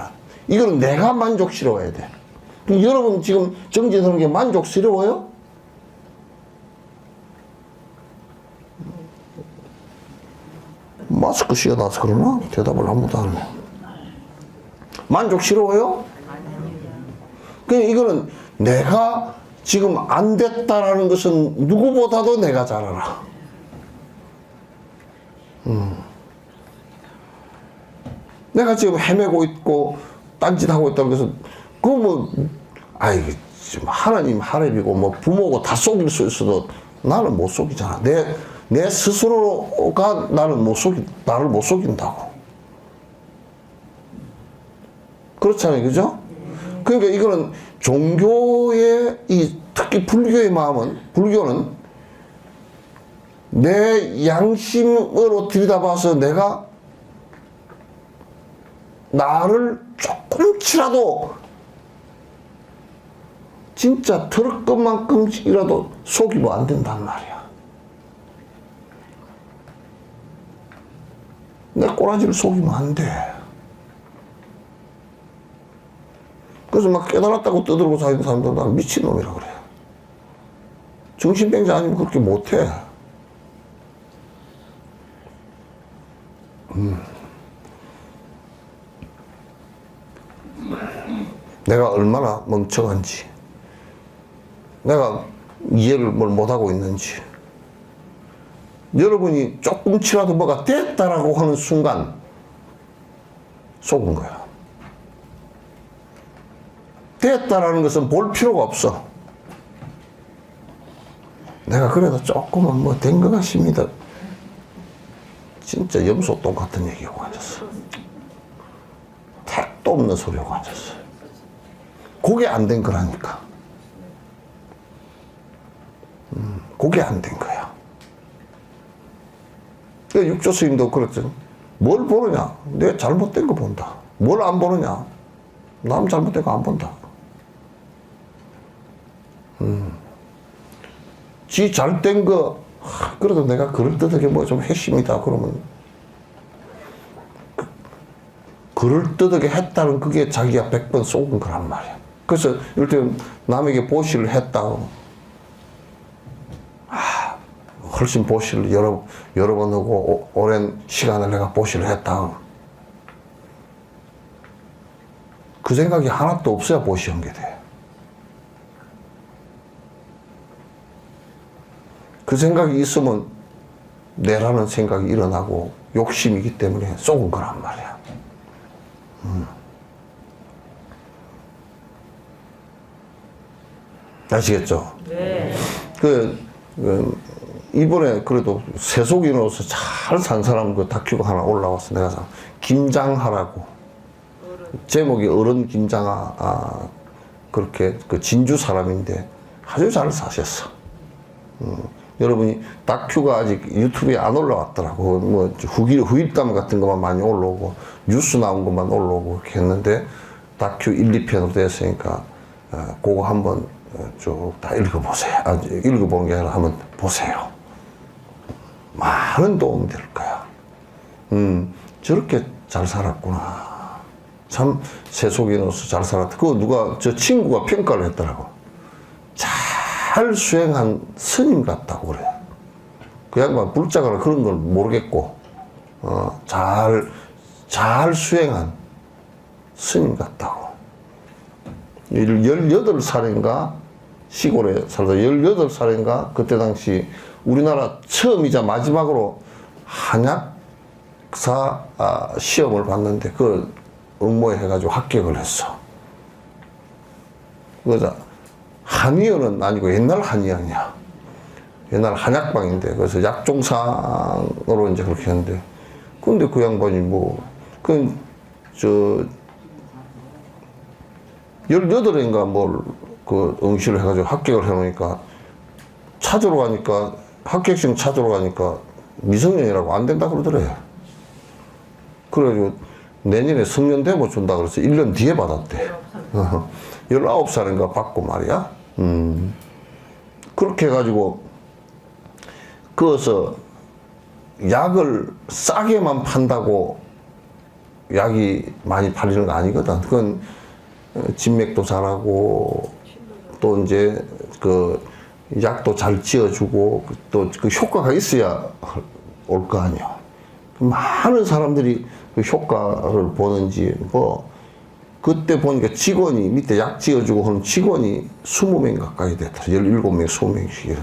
이거는 내가 만족스러워야 돼. 여러분 지금 정진하는 게 만족스러워요? 마스크 씌워놔서 그러나? 대답을 아무도 안 해. 만족스러워요? 그러니까 이거는 내가 지금 안 됐다라는 것은 누구보다도 내가 잘 알아. 내가 지금 헤매고 있고 딴짓하고 있다는 것은 그거 뭐 지금 하나님 하랩이고 뭐 부모고 다 속일 수 있어도 나는 못 속이잖아. 내 스스로가 나를 못 속인다고. 그렇잖아요, 그죠? 그러니까 이거는 종교의 특히 불교는 내 양심으로 들여다봐서 내가 나를 조금치라도 진짜 들을 것만큼이라도 속이면 안 된단 말이야. 내 꼬라지를 속이면 안 돼. 그래서 막 깨달았다고 떠들고 사는 사람들 난 미친놈이라 그래. 정신병자 아니면 그렇게 못해. 내가 얼마나 멍청한지, 내가 이해를 못하고 있는지, 여러분이 조금치라도 뭐가 됐다라고 하는 순간 속은 거야. 됐다라는 것은 볼 필요가 없어. 내가 그래도 조금은 뭐 된 것 같습니다. 진짜 염소 똥 같은 얘기하고 앉았어. 택도 없는 소리하고 앉았어. 그게 안 된 거라니까. 그게 안 된 거야. 육조 스님도 그랬죠. 뭘 보느냐? 내 잘못된 거 본다. 뭘 안 보느냐? 남 잘못된 거 안 본다. 지 잘된 거, 그래도 내가 그럴듯하게 뭐 좀 했습니다. 그러면, 그럴듯하게 했다는 그게 자기가 100번 속은 거란 말이야. 그래서, 이럴 때는 남에게 보시를 했다고. 훨씬 보시를 여러 번 하고, 오랜 시간을 내가 보시를 했다고. 그 생각이 하나도 없어야 보시한 게 돼. 그 생각이 있으면 내라는 생각이 일어나고 욕심이기 때문에 속은 거란 말이야. 아시겠죠? 네. 이번에 그래도 세속인으로서 잘 산 사람 그 다큐가 하나 올라왔어. 내가 김장하라고. 제목이 어른 김장하. 그렇게 그 진주 사람인데 아주 잘 사셨어. 여러분이 다큐가 아직 유튜브에 안 올라왔더라고. 뭐 후일담 같은 것만 많이 올라오고 뉴스 나온 것만 올라오고 이렇게 했는데 다큐 1, 2편으로 됐으니까 그거 한번 쭉 다 읽어보세요. 읽어보는 게 아니라 한번 보세요. 많은 도움이 될 거야. 저렇게 잘 살았구나. 참 세속에 넣어서 잘 살았다. 그거 누가 저 친구가 평가를 했더라고. 잘 수행한 스님 같다고 그래. 그 양반 불자가라 그런 걸 모르겠고 잘 수행한 스님 같다고. 18살인가 시골에 살다 18살인가 그때 당시 우리나라 처음이자 마지막으로 한약사 시험을 봤는데 그 응모해 해가지고 합격을 했어. 그래서 한의원은 아니고 옛날 한의원이야. 옛날 한약방인데 그래서 약종상으로 이제 그렇게 했는데 근데 그 양반이 저 18인가 그 응시를 해가지고 합격을 해놓으니까 찾으러 가니까 합격증 찾으러 가니까 미성년이라고 안 된다 그러더래. 그래가지고 내년에 성년대보 준다 그래서 1년 뒤에 받았대. 19살인가 받고 말이야. 그렇게 해가지고 그어서 약을 싸게만 판다고 약이 많이 팔리는 거 아니거든. 그건 진맥도 잘하고 또 이제 그 약도 잘 지어주고 또 그 효과가 있어야 올 거 아니야. 많은 사람들이 그 효과를 보는지 그때 보니까 직원이 밑에 약 지어주고 하는 직원이 20명 가까이 됐다. 17명, 20명씩.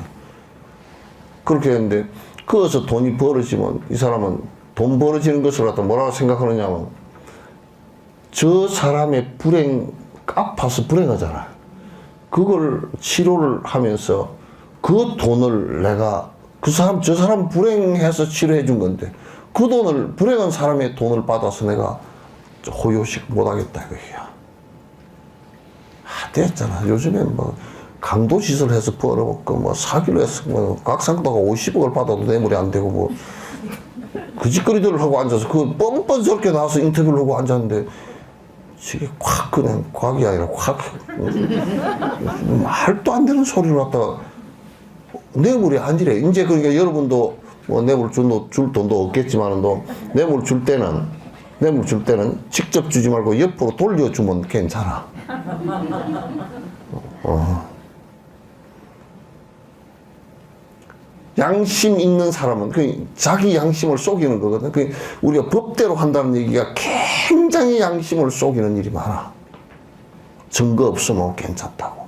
그렇게 했는데 그어서 돈이 벌어지면 이 사람은 돈 벌어지는 것을 갖다 뭐라고 생각하느냐면 저 사람의 아파서 불행하잖아. 그걸 치료를 하면서 그 돈을 내가 저 사람 불행해서 치료해 준 건데 그 돈을 불행한 사람의 돈을 받아서 내가 호요식 못하겠다 이거야. 됐잖아. 요즘엔 강도짓을 해서 벌어먹고 사기로 해서 각상도가 50억을 받아도 뇌물이 안 되고 그 짓거리들을 하고 앉아서 그 뻔뻔스럽게 나와서 인터뷰를 하고 앉았는데 저게 콱 그냥 곽이 아니라 콱 말도 안 되는 소리를 갖다가 뇌물이 아니래. 이제 그러니까 여러분도 뇌물 줄 돈도 없겠지만도 뇌물 줄 때는 직접 주지 말고 옆으로 돌려주면 괜찮아. 양심 있는 사람은 자기 양심을 속이는 거거든. 우리가 법대로 한다는 얘기가 굉장히 양심을 속이는 일이 많아. 증거 없으면 괜찮다고.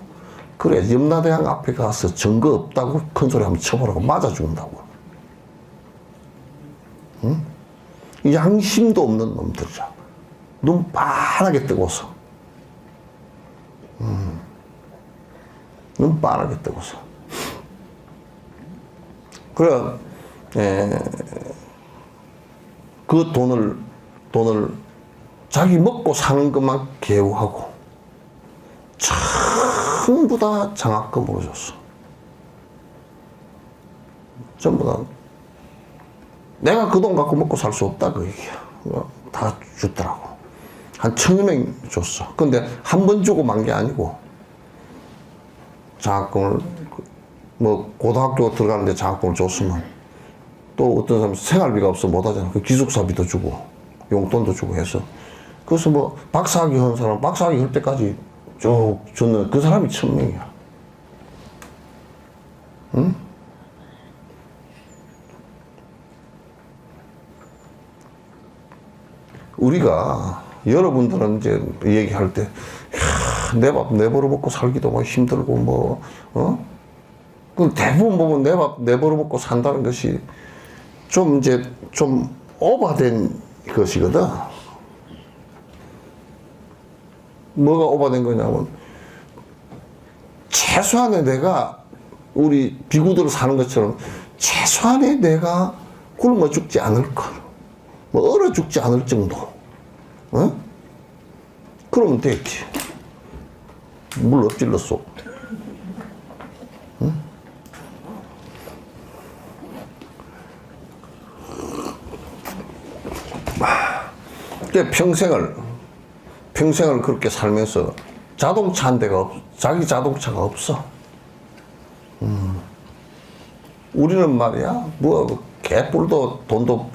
그래 염라대왕 앞에 가서 증거 없다고 큰 소리 한번 쳐보라고 맞아 죽는다고. 응? 양심도 없는 놈들이야. 눈 빠르게 뜨고서. 눈 빠르게 뜨고서. 그래, 그 돈을 자기 먹고 사는 것만 개우하고 전부 다 장학금으로 줬어. 전부 다. 내가 그 돈 갖고 먹고 살 수 없다 그 얘기야. 다 주더라고. 한 1000여 명 줬어. 근데 한 번 주고 만 게 아니고 장학금을 고등학교 들어가는데 장학금을 줬으면 또 어떤 사람은 생활비가 없어 못 하잖아. 그 기숙사비도 주고 용돈도 주고 해서 그래서 박사학위 하는 사람 박사학위 할 때까지 쭉 줬는 그 사람이 1000명이야. 응? 우리가 여러분들은 이제 얘기할 때 내 밥 내버려 먹고 살기도 힘들고 그 대부분 보면 내 밥 내버려 먹고 산다는 것이 좀 오바된 것이거든. 뭐가 오바된 거냐면 최소한의 내가 우리 비구들 사는 것처럼 최소한의 내가 굶어 죽지 않을 것, 얼어 죽지 않을 정도, 그러면 되지. 물 엎질렀어. 평생을 그렇게 살면서 자동차 한 대가 자기 자동차가 없어. 우리는 말이야, 개뿔도 돈도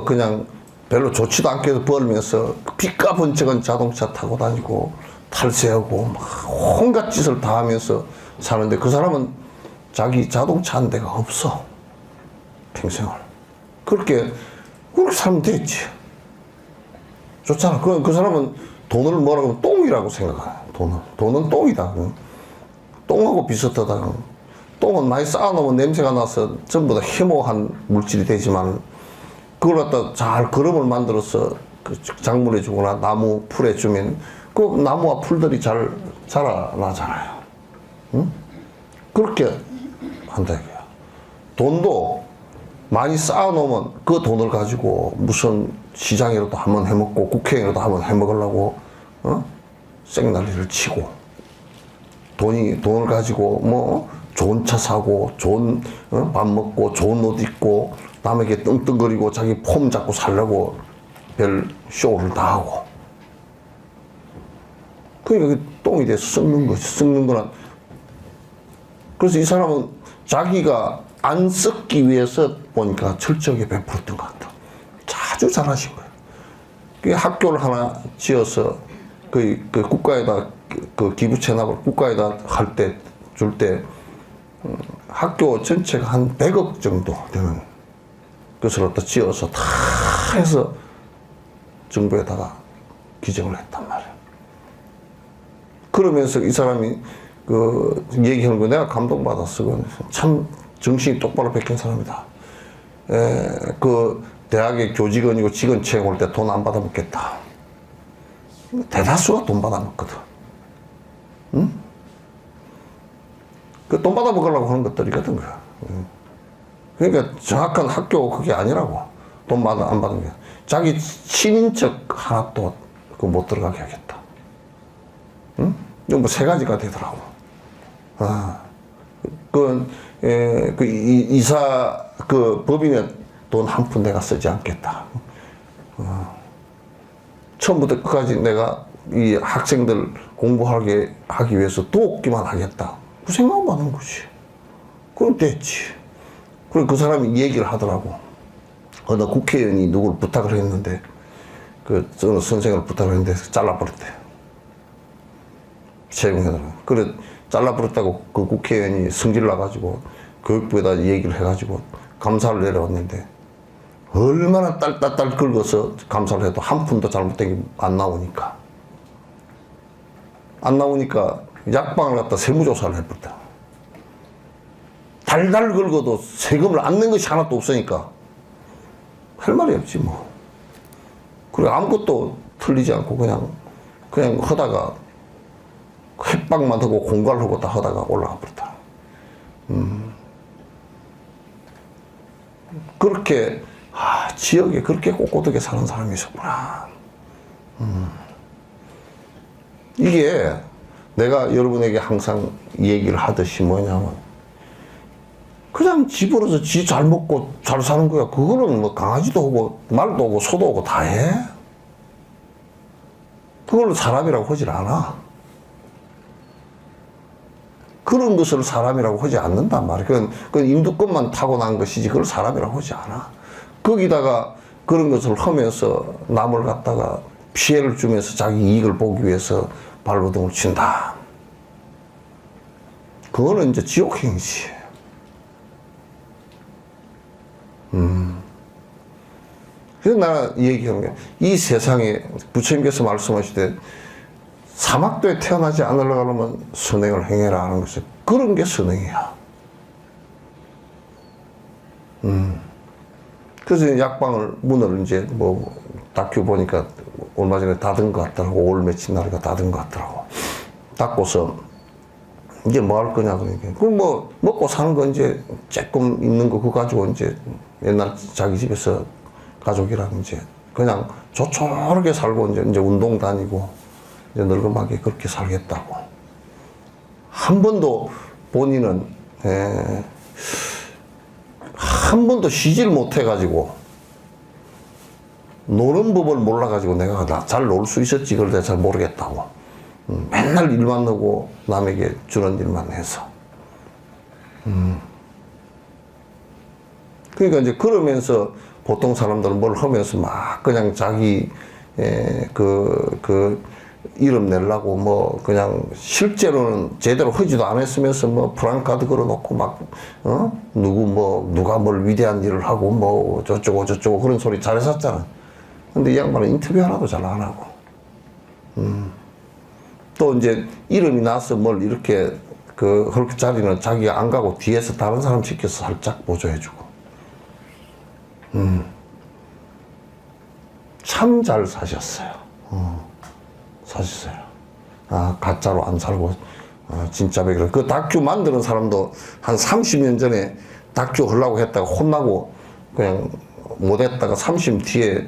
그냥 별로 좋지도 않게 벌면서 빚가번쩍은 자동차 타고 다니고 탈세하고 막 온갖 짓을 다 하면서 사는데 그 사람은 자기 자동차 한 대가 없어. 평생을. 그렇게 살면 되지. 좋잖아. 그 사람은 돈을 뭐라고 하면 똥이라고 생각해. 돈은 똥이다. 똥하고 비슷하다. 똥은 많이 쌓아놓으면 냄새가 나서 전부 다 희모한 물질이 되지만 그걸 갖다 잘 거름을 만들어서 그 작물에 주거나 나무 풀에 주면 그 나무와 풀들이 잘 자라나잖아요. 응? 그렇게 한다 이거야. 돈도 많이 쌓아놓으면 그 돈을 가지고 무슨 시장이라도 한번 해먹고 국회의원이라도 한번 해먹으려고 생난리를 치고 돈을 가지고 뭐 좋은 차 사고 좋은 밥 먹고 좋은 옷 입고 남에게 떵떵거리고 자기 폼 잡고 살려고 별 쇼를 다 하고 그러니까 똥이 돼서 썩는 거지. 썩는 거는 그래서 이 사람은 자기가 안 썩기 위해서 보니까 철저하게 베풀었던 것 같아. 아주 잘하신 거예요. 그 학교를 하나 지어서 그 국가에다 그 기부 체납을 국가에다 줄 때 학교 전체가 한 100억 정도 되는 것을 갖다 지어서 다 해서 정부에다가 기증을 했단 말이에요. 그러면서 이 사람이 그 얘기하는 거 내가 감동받았어. 참 정신이 똑바로 베낀 사람이다. 그 대학의 교직원이고 직원 채용 올 때 돈 안 받아먹겠다. 대다수가 돈 받아먹거든. 응? 그 돈 받아먹으려고 하는 것들이거든. 그러니까 정확한 학교 그게 아니라고. 돈 안 받는 게. 자기 친인척 하나도 못 들어가게 하겠다. 응? 이거 뭐 세 가지가 되더라고. 이사, 법인에 돈 한 푼 내가 쓰지 않겠다. 처음부터 끝까지 내가 이 학생들 공부하게 하기 위해서 돕기만 하겠다. 그 생각만 하는 거지. 그럼 됐지. 그리고 그 사람이 얘기를 하더라고. 어느 국회의원이 누굴 부탁을 했는데, 어느 선생을 부탁을 했는데 잘라버렸대. 채용해달라고. 그래, 잘라버렸다고 그 국회의원이 성질 나가지고 교육부에다 얘기를 해가지고 감사를 내려왔는데, 얼마나 딸딸딸 긁어서 감사를 해도 한 푼도 잘못된 게 안 나오니까. 안 나오니까 약방을 갖다 세무조사를 해버렸다. 달달 긁어도 세금을 안 낸 것이 하나도 없으니까 할 말이 없지 뭐. 그리고 아무것도 틀리지 않고 그냥 하다가 햇박만 하고 공갈을 하고 다 하다가 올라가 버렸다. 그렇게 지역에 그렇게 꼿꼿하게 사는 사람이 있었구나. 이게 내가 여러분에게 항상 얘기를 하듯이 뭐냐면 그냥 집으로서 지 잘 먹고 잘 사는 거야. 그거는 뭐 강아지도 오고 말도 오고 소도 오고 다 해. 그걸로 사람이라고 하질 않아. 그런 것을 사람이라고 하지 않는단 말이야. 그건 인두권만 타고난 것이지 그걸 사람이라고 하지 않아. 거기다가 그런 것을 하면서 남을 갖다가 피해를 주면서 자기 이익을 보기 위해서 발버둥을 친다. 그거는 이제 지옥행이지. 그래서 나 얘기하는 게, 이 세상에 부처님께서 말씀하시되 사막도에 태어나지 않으려고 하면 선행을 행해라 하는 것이 그런 게 선행이야. 그래서 약방을 문을 이제 뭐 다큐 보니까 얼마 전에 닫은 것 같더라고. 5월 며칠 날인가 닫은 것 같더라고. 닫고서 이제 뭐 할 거냐 그러니까 그럼 뭐 먹고 사는 거 이제 조금 있는 거 그거 가지고 이제 옛날 자기 집에서 가족이랑 이제 그냥 조촐하게 살고 이제 운동 다니고 이제 늙음하게 그렇게 살겠다고. 한 번도 본인은 한 번도 쉬지를 못해가지고 노는 법을 몰라가지고 내가 잘 놀 수 있었지 그걸 내가 잘 모르겠다고. 맨날 일만 하고 남에게 주는 일만 해서. 그러니까 이제 그러면서 보통 사람들은 뭘 하면서 막 그냥 자기 이름 내려고 뭐 그냥 실제로는 제대로 하지도 않았으면서 뭐 프랑카드 걸어놓고 막 누가 뭘 위대한 일을 하고 뭐 저쩌고 그런 소리 잘했었잖아. 근데 이 양반은 인터뷰 하나도 잘 안 하고 또 이제 이름이 나서 뭘 이렇게 그 자리는 자기가 안 가고 뒤에서 다른 사람 시켜서 살짝 보조해주고 참 잘 사셨어요. 사셨어요. 아, 가짜로 안 살고, 진짜 백이라. 그 다큐 만드는 사람도 한 30년 전에 다큐 하려고 했다가 혼나고 그냥 못했다가 30 뒤에,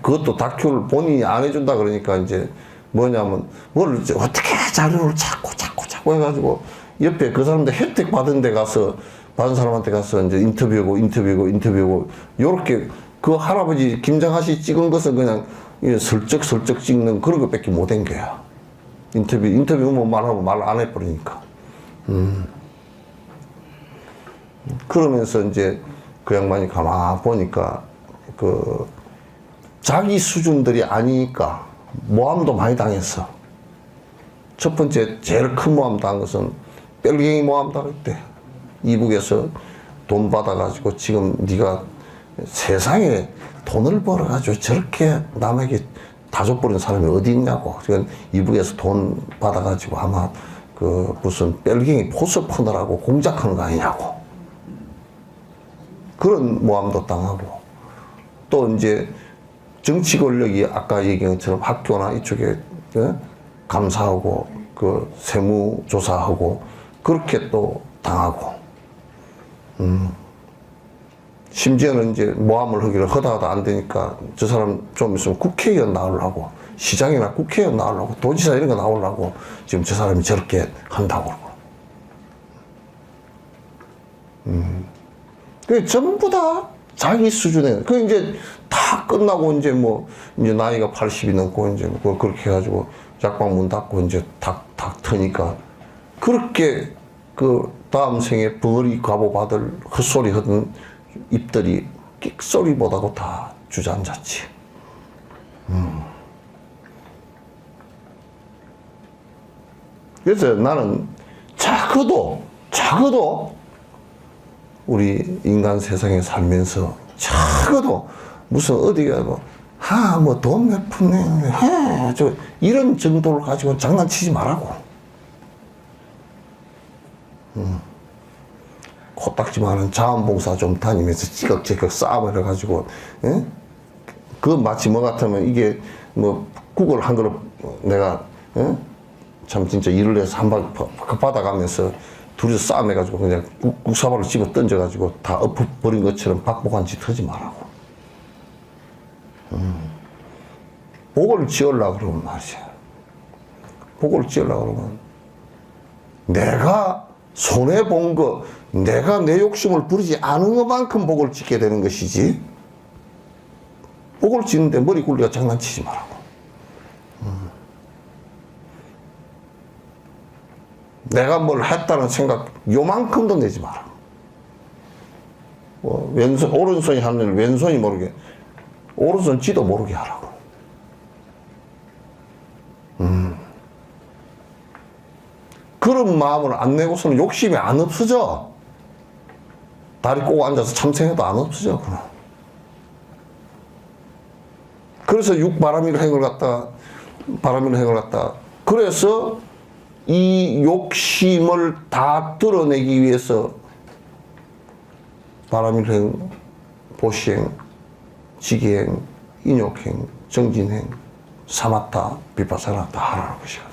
그것도 다큐를 본인이 안 해준다 그러니까 이제 뭐냐면 뭘 이제 어떻게 자료를 자꾸 해가지고 옆에 그 사람들 혜택 받은 사람한테 가서 이제 인터뷰고 요렇게 그 할아버지 김장하시 찍은 것은 그냥 슬쩍 찍는 그런 것밖에 못한 거야. 인터뷰 뭐 말하고 말 안 해버리니까. 그러면서 이제 그 양반이 가만 보니까 그 자기 수준들이 아니니까 모함도 많이 당했어. 첫 번째 제일 큰 모함 당한 것은 뺄갱이 모함 당했대. 이북에서 돈 받아가지고 지금 네가 세상에 돈을 벌어가지고 저렇게 남에게 다 줘버린 사람이 어디 있냐고. 그러니까 이북에서 돈 받아가지고 아마 그 무슨 뺄갱이 포스 퍼느라고 공작하는 거 아니냐고. 그런 모함도 당하고. 또 이제 정치 권력이 아까 얘기한 것처럼 학교나 이쪽에 감사하고 그 세무조사하고 그렇게 또 당하고. 심지어는 이제 모함을 하기를 하다 안 되니까 저 사람 좀 있으면 국회의원 나오려고 시장이나 국회의원 나오려고 도지사 이런 거 나오려고 지금 저 사람이 저렇게 한다고 그러고. 그 전부 다 자기 수준에 그 이제 다 끝나고 이제 뭐 이제 나이가 80이 넘고 이제 뭐 그렇게 해가지고 약방 문 닫고 이제 탁 트니까 그렇게 그 다음 생에 벙어리 가보 받을 헛소리 하던 입들이 끽소리 못하고 다 주저앉았지. 그래서 나는 작아도 우리 인간 세상에 살면서 작아도 무슨 어디 가고 뭐 돈 몇 푼 저 이런 정도를 가지고 장난치지 말라고. 코딱지 많은 자원봉사 좀 다니면서 찌걱찌걱 싸움을 해가지고, 그 마치 뭐 같으면 이게 뭐 국을 한 그릇 내가, 참 진짜 일을 해서 한 방 받아가면서 둘이서 싸움해가지고 그냥 국사발을 집어 던져가지고 다 엎어버린 것처럼 박복한 짓 하지 말라고. 복을 지으려고 그러면 말이야. 복을 지으려고 그러면 내가 손해본 거, 내가 내 욕심을 부리지 않은 것만큼 복을 짓게 되는 것이지, 복을 짓는데 머리 굴리가 장난치지 말라고. 내가 뭘 했다는 생각 요만큼도 내지 마라. 오른손이 하는 일 왼손이 모르게, 오른손 지도 모르게 하라고. 그런 마음을 안 내고서는 욕심이 안 없어져. 다리 꼬고 앉아서 참생해도 안 없어져. 그래서 바람일 행을 갖다 그래서 이 욕심을 다 드러내기 위해서 바람일행, 보시행, 지기행, 인욕행, 정진행, 사마타, 비파사나 다 하라는 것이거든.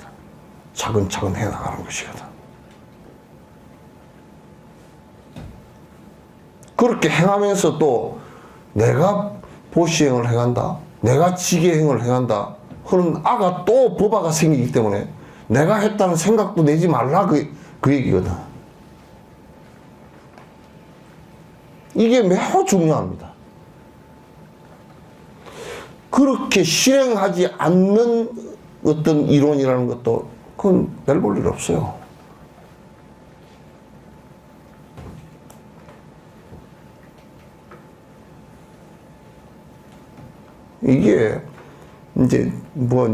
차근차근 해나가는 것이거든. 그렇게 행하면서 또 내가 보시행을 행한다, 내가 지기행을 행한다 하는 아가 또 법아가 생기기 때문에 내가 했다는 생각도 내지 말라 그 얘기거든. 이게 매우 중요합니다. 그렇게 실행하지 않는 어떤 이론이라는 것도 그건 별 볼 일 없어요. 이게 이제 뭐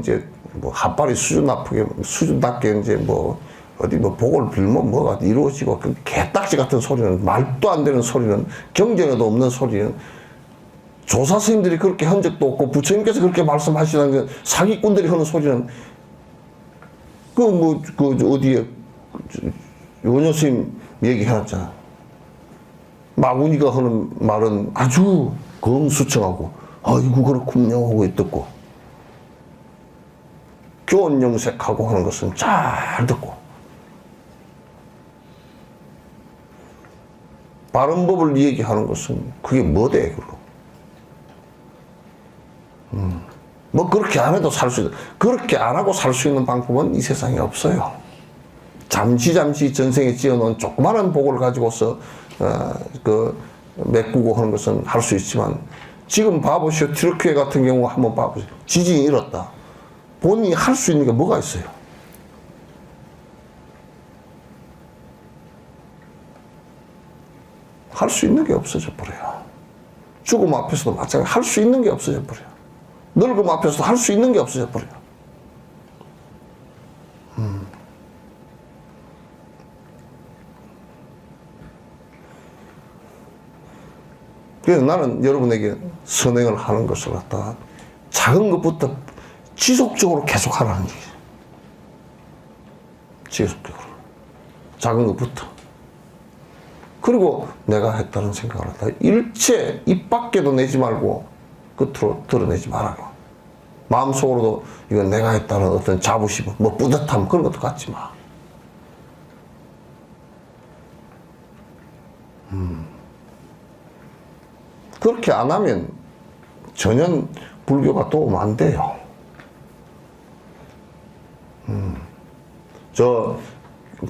핫바리 수준답게 이제 뭐 어디 뭐 복을 빌면 뭐가 이루어지고 그 개딱지 같은 소리는, 말도 안 되는 소리는, 경전에도 없는 소리는, 조사 스님들이 그렇게 한 적도 없고 부처님께서 그렇게 말씀하시는 그 사기꾼들이 하는 소리는 어디에 원효 스님 얘기해놨잖아. 마구니가 하는 말은 아주 검수청하고 아이고 그렇군요 하고 듣고, 교원영색하고 하는 것은 잘 듣고, 바른 법을 얘기하는 것은 그게 뭐대 그거. 뭐 그렇게 안 해도 살 수 있다. 그렇게 안 하고 살 수 있는 방법은 이 세상에 없어요. 잠시 전생에 지어놓은 조그마한 복을 가지고서 메꾸고 하는 것은 할 수 있지만, 지금 봐보시오. 튀르키예 같은 경우 한번 봐보세요. 지진이 일었다. 본인이 할 수 있는 게 뭐가 있어요? 할 수 있는 게 없어져 버려요. 죽음 앞에서도 마찬가지. 할 수 있는 게 없어져 버려요. 늙음 앞에서도 할 수 있는 게 없어져 버려요. 그래서 나는 여러분에게 선행을 하는 것을 갖다가 작은 것부터 지속적으로 계속 하라는 얘기예요. 지속적으로. 작은 것부터. 그리고 내가 했다는 생각을 갖다가 일체 입 밖에도 내지 말고 끝으로 드러내지 말아요. 마음속으로도 이건 내가 했다는 어떤 자부심, 뭐 뿌듯함 그런 것도 갖지 마. 그렇게 안 하면 전혀 불교가 도움 안 돼요.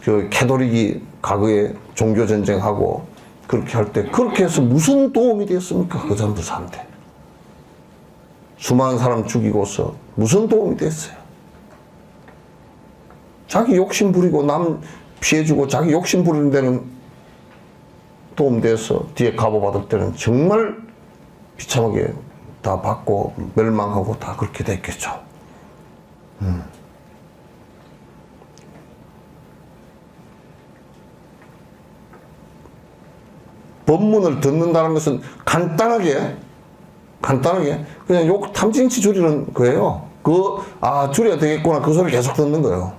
그 캐톨릭이 과거에 종교 전쟁하고 그렇게 할 때 그렇게 해서 무슨 도움이 됐습니까? 그 사람들 사는데. 수많은 사람 죽이고서 무슨 도움이 됐어요? 자기 욕심 부리고 남 피해주고 자기 욕심 부리는 데는 도움돼서 뒤에 값어받을 때는 정말 비참하게 다 받고 멸망하고 다 그렇게 됐겠죠. 법문을 듣는다는 것은 간단하게 그냥 욕 탐진치 줄이는 거예요. 줄여야 되겠구나 그 소리 계속 듣는 거예요.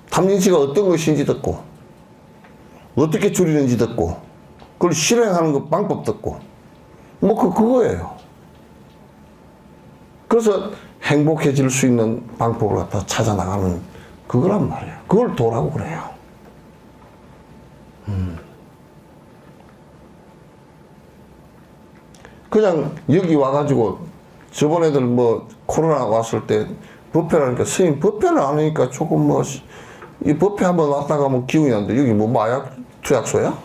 탐진치가 어떤 것인지 듣고 어떻게 줄이는지 듣고 그걸 실행하는 그 방법 듣고 그거예요. 그래서 행복해질 수 있는 방법을 갖다 찾아 나가는 그거란 말이에요. 그걸 도라고 그래요. 그냥 여기 와가지고 저번 애들 뭐 코로나 왔을 때 법회라니까 스님 법회를 안 하니까 조금 이 법회 한번 왔다가 기운이 나는데 여기 마약 투약소야?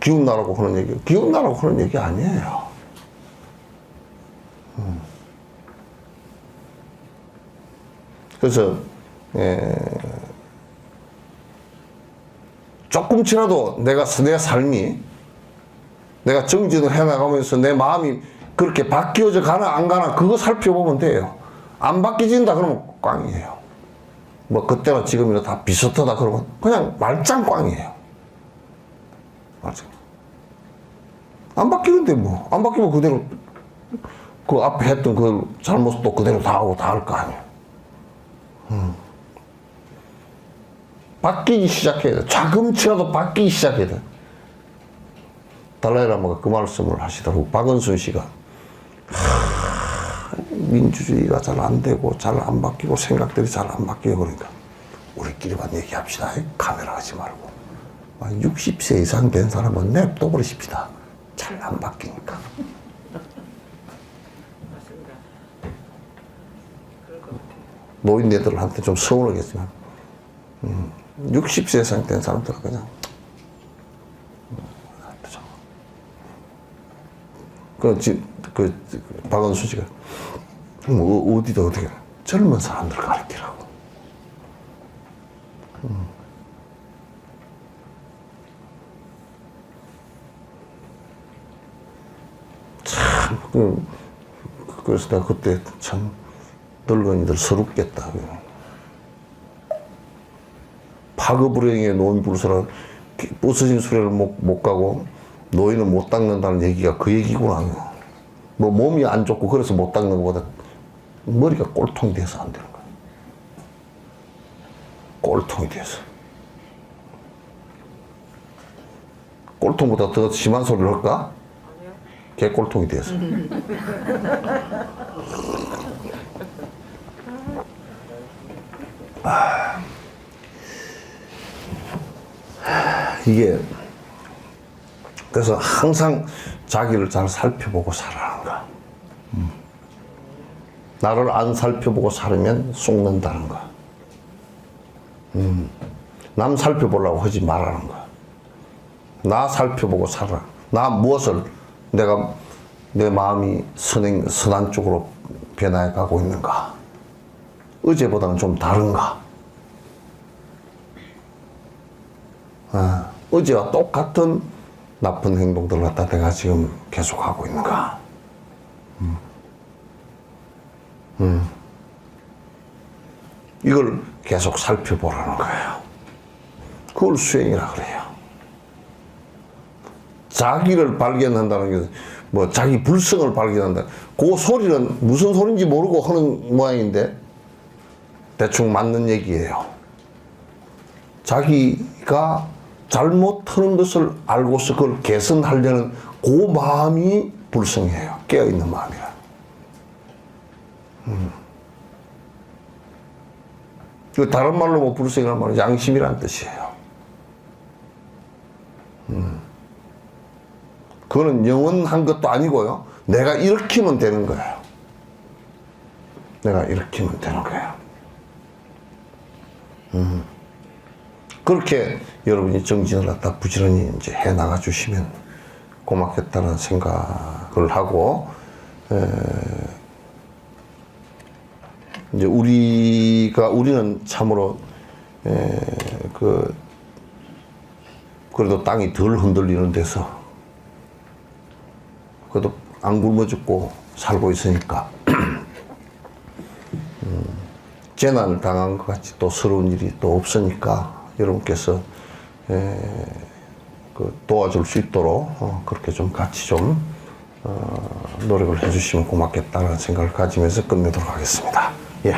기운 나라고 하는 얘기, 기운 나라고 하는 얘기 아니에요. 그래서, 조금치라도 내 삶이, 내가 정진을 해나가면서 내 마음이 그렇게 바뀌어져 가나 안 가나 그거 살펴보면 돼요. 안 바뀌진다 그러면 꽝이에요. 그때나 지금이나 다 비슷하다 그러면 그냥 말짱 꽝이에요. 말짱. 안 바뀌는데 안 바뀌면 그대로 그 앞에 했던 그 잘못도 그대로 다 하고 다 할 거 아니에요. 바뀌기 시작해야 돼. 조금치라도 바뀌기 시작해야 돼. 달라이라마가 그 말씀을 하시더라고. 박은순 씨가 민주주의가 잘 안 되고 잘 안 바뀌고 생각들이 잘 안 바뀌고 그러니까 우리끼리만 얘기합시다. 카메라 하지 말고 60세 이상 된 사람은 냅둬 버리십시다. 잘 안 바뀌니까. 맞습니다. 그럴 것 같아요. 노인네들한테 좀 서운하겠지만 60세 이상 된 사람들은 그냥 박은수 씨가 어떻게 젊은 사람들 가르치라고. 참, 그래서 내가 그때 참 늙은이들 서럽겠다. 파급불행에 노인 부르서라 부서진 수레를 못 가고 노인은 못 닦는다는 얘기가 그 얘기구나. 뭐 몸이 안 좋고 그래서 못 닦는 것보다 머리가 꼴통이 돼서 안 되는 거야. 꼴통이 돼서. 꼴통보다 더 심한 소리를 할까? 개꼴통이 돼서. 이게 그래서 항상 자기를 잘 살펴보고 살아라는 거야. 나를 안 살펴보고 살으면 속는다는 거야. 남 살펴보려고 하지 말라는 거야. 나 살펴보고 살아. 나 무엇을 내가 내 마음이 선한 쪽으로 변화해 가고 있는가? 어제보다는 좀 다른가? 어제와 똑같은 나쁜 행동들 갖다 내가 지금 계속하고 있는가? 이걸 계속 살펴보라는 거예요. 그걸 수행이라 그래요. 자기를 발견한다는 게, 뭐, 자기 불성을 발견한다. 그 소리는 무슨 소리인지 모르고 하는 모양인데, 대충 맞는 얘기예요. 자기가 잘못하는 것을 알고서 그걸 개선하려는 그 마음이 불성이에요. 깨어있는 마음이라. 그 다른 말로 뭐 불성이라는 말은 양심이라는 뜻이에요. 그거는 영원한 것도 아니고요. 내가 이렇게면 되는 거예요. 내가 이렇게면 되는 거예요. 그렇게 여러분이 정진을 갖다 부지런히 이제 해 나가 주시면 고맙겠다는 생각을 하고, 이제 우리는 참으로, 그래도 땅이 덜 흔들리는 데서, 그래도 안 굶어 죽고 살고 있으니까, 재난을 당한 것 같이 또 서러운 일이 또 없으니까, 여러분께서 도와줄 수 있도록 그렇게 좀 같이 좀 노력을 해주시면 고맙겠다는 생각을 가지면서 끝내도록 하겠습니다. 예.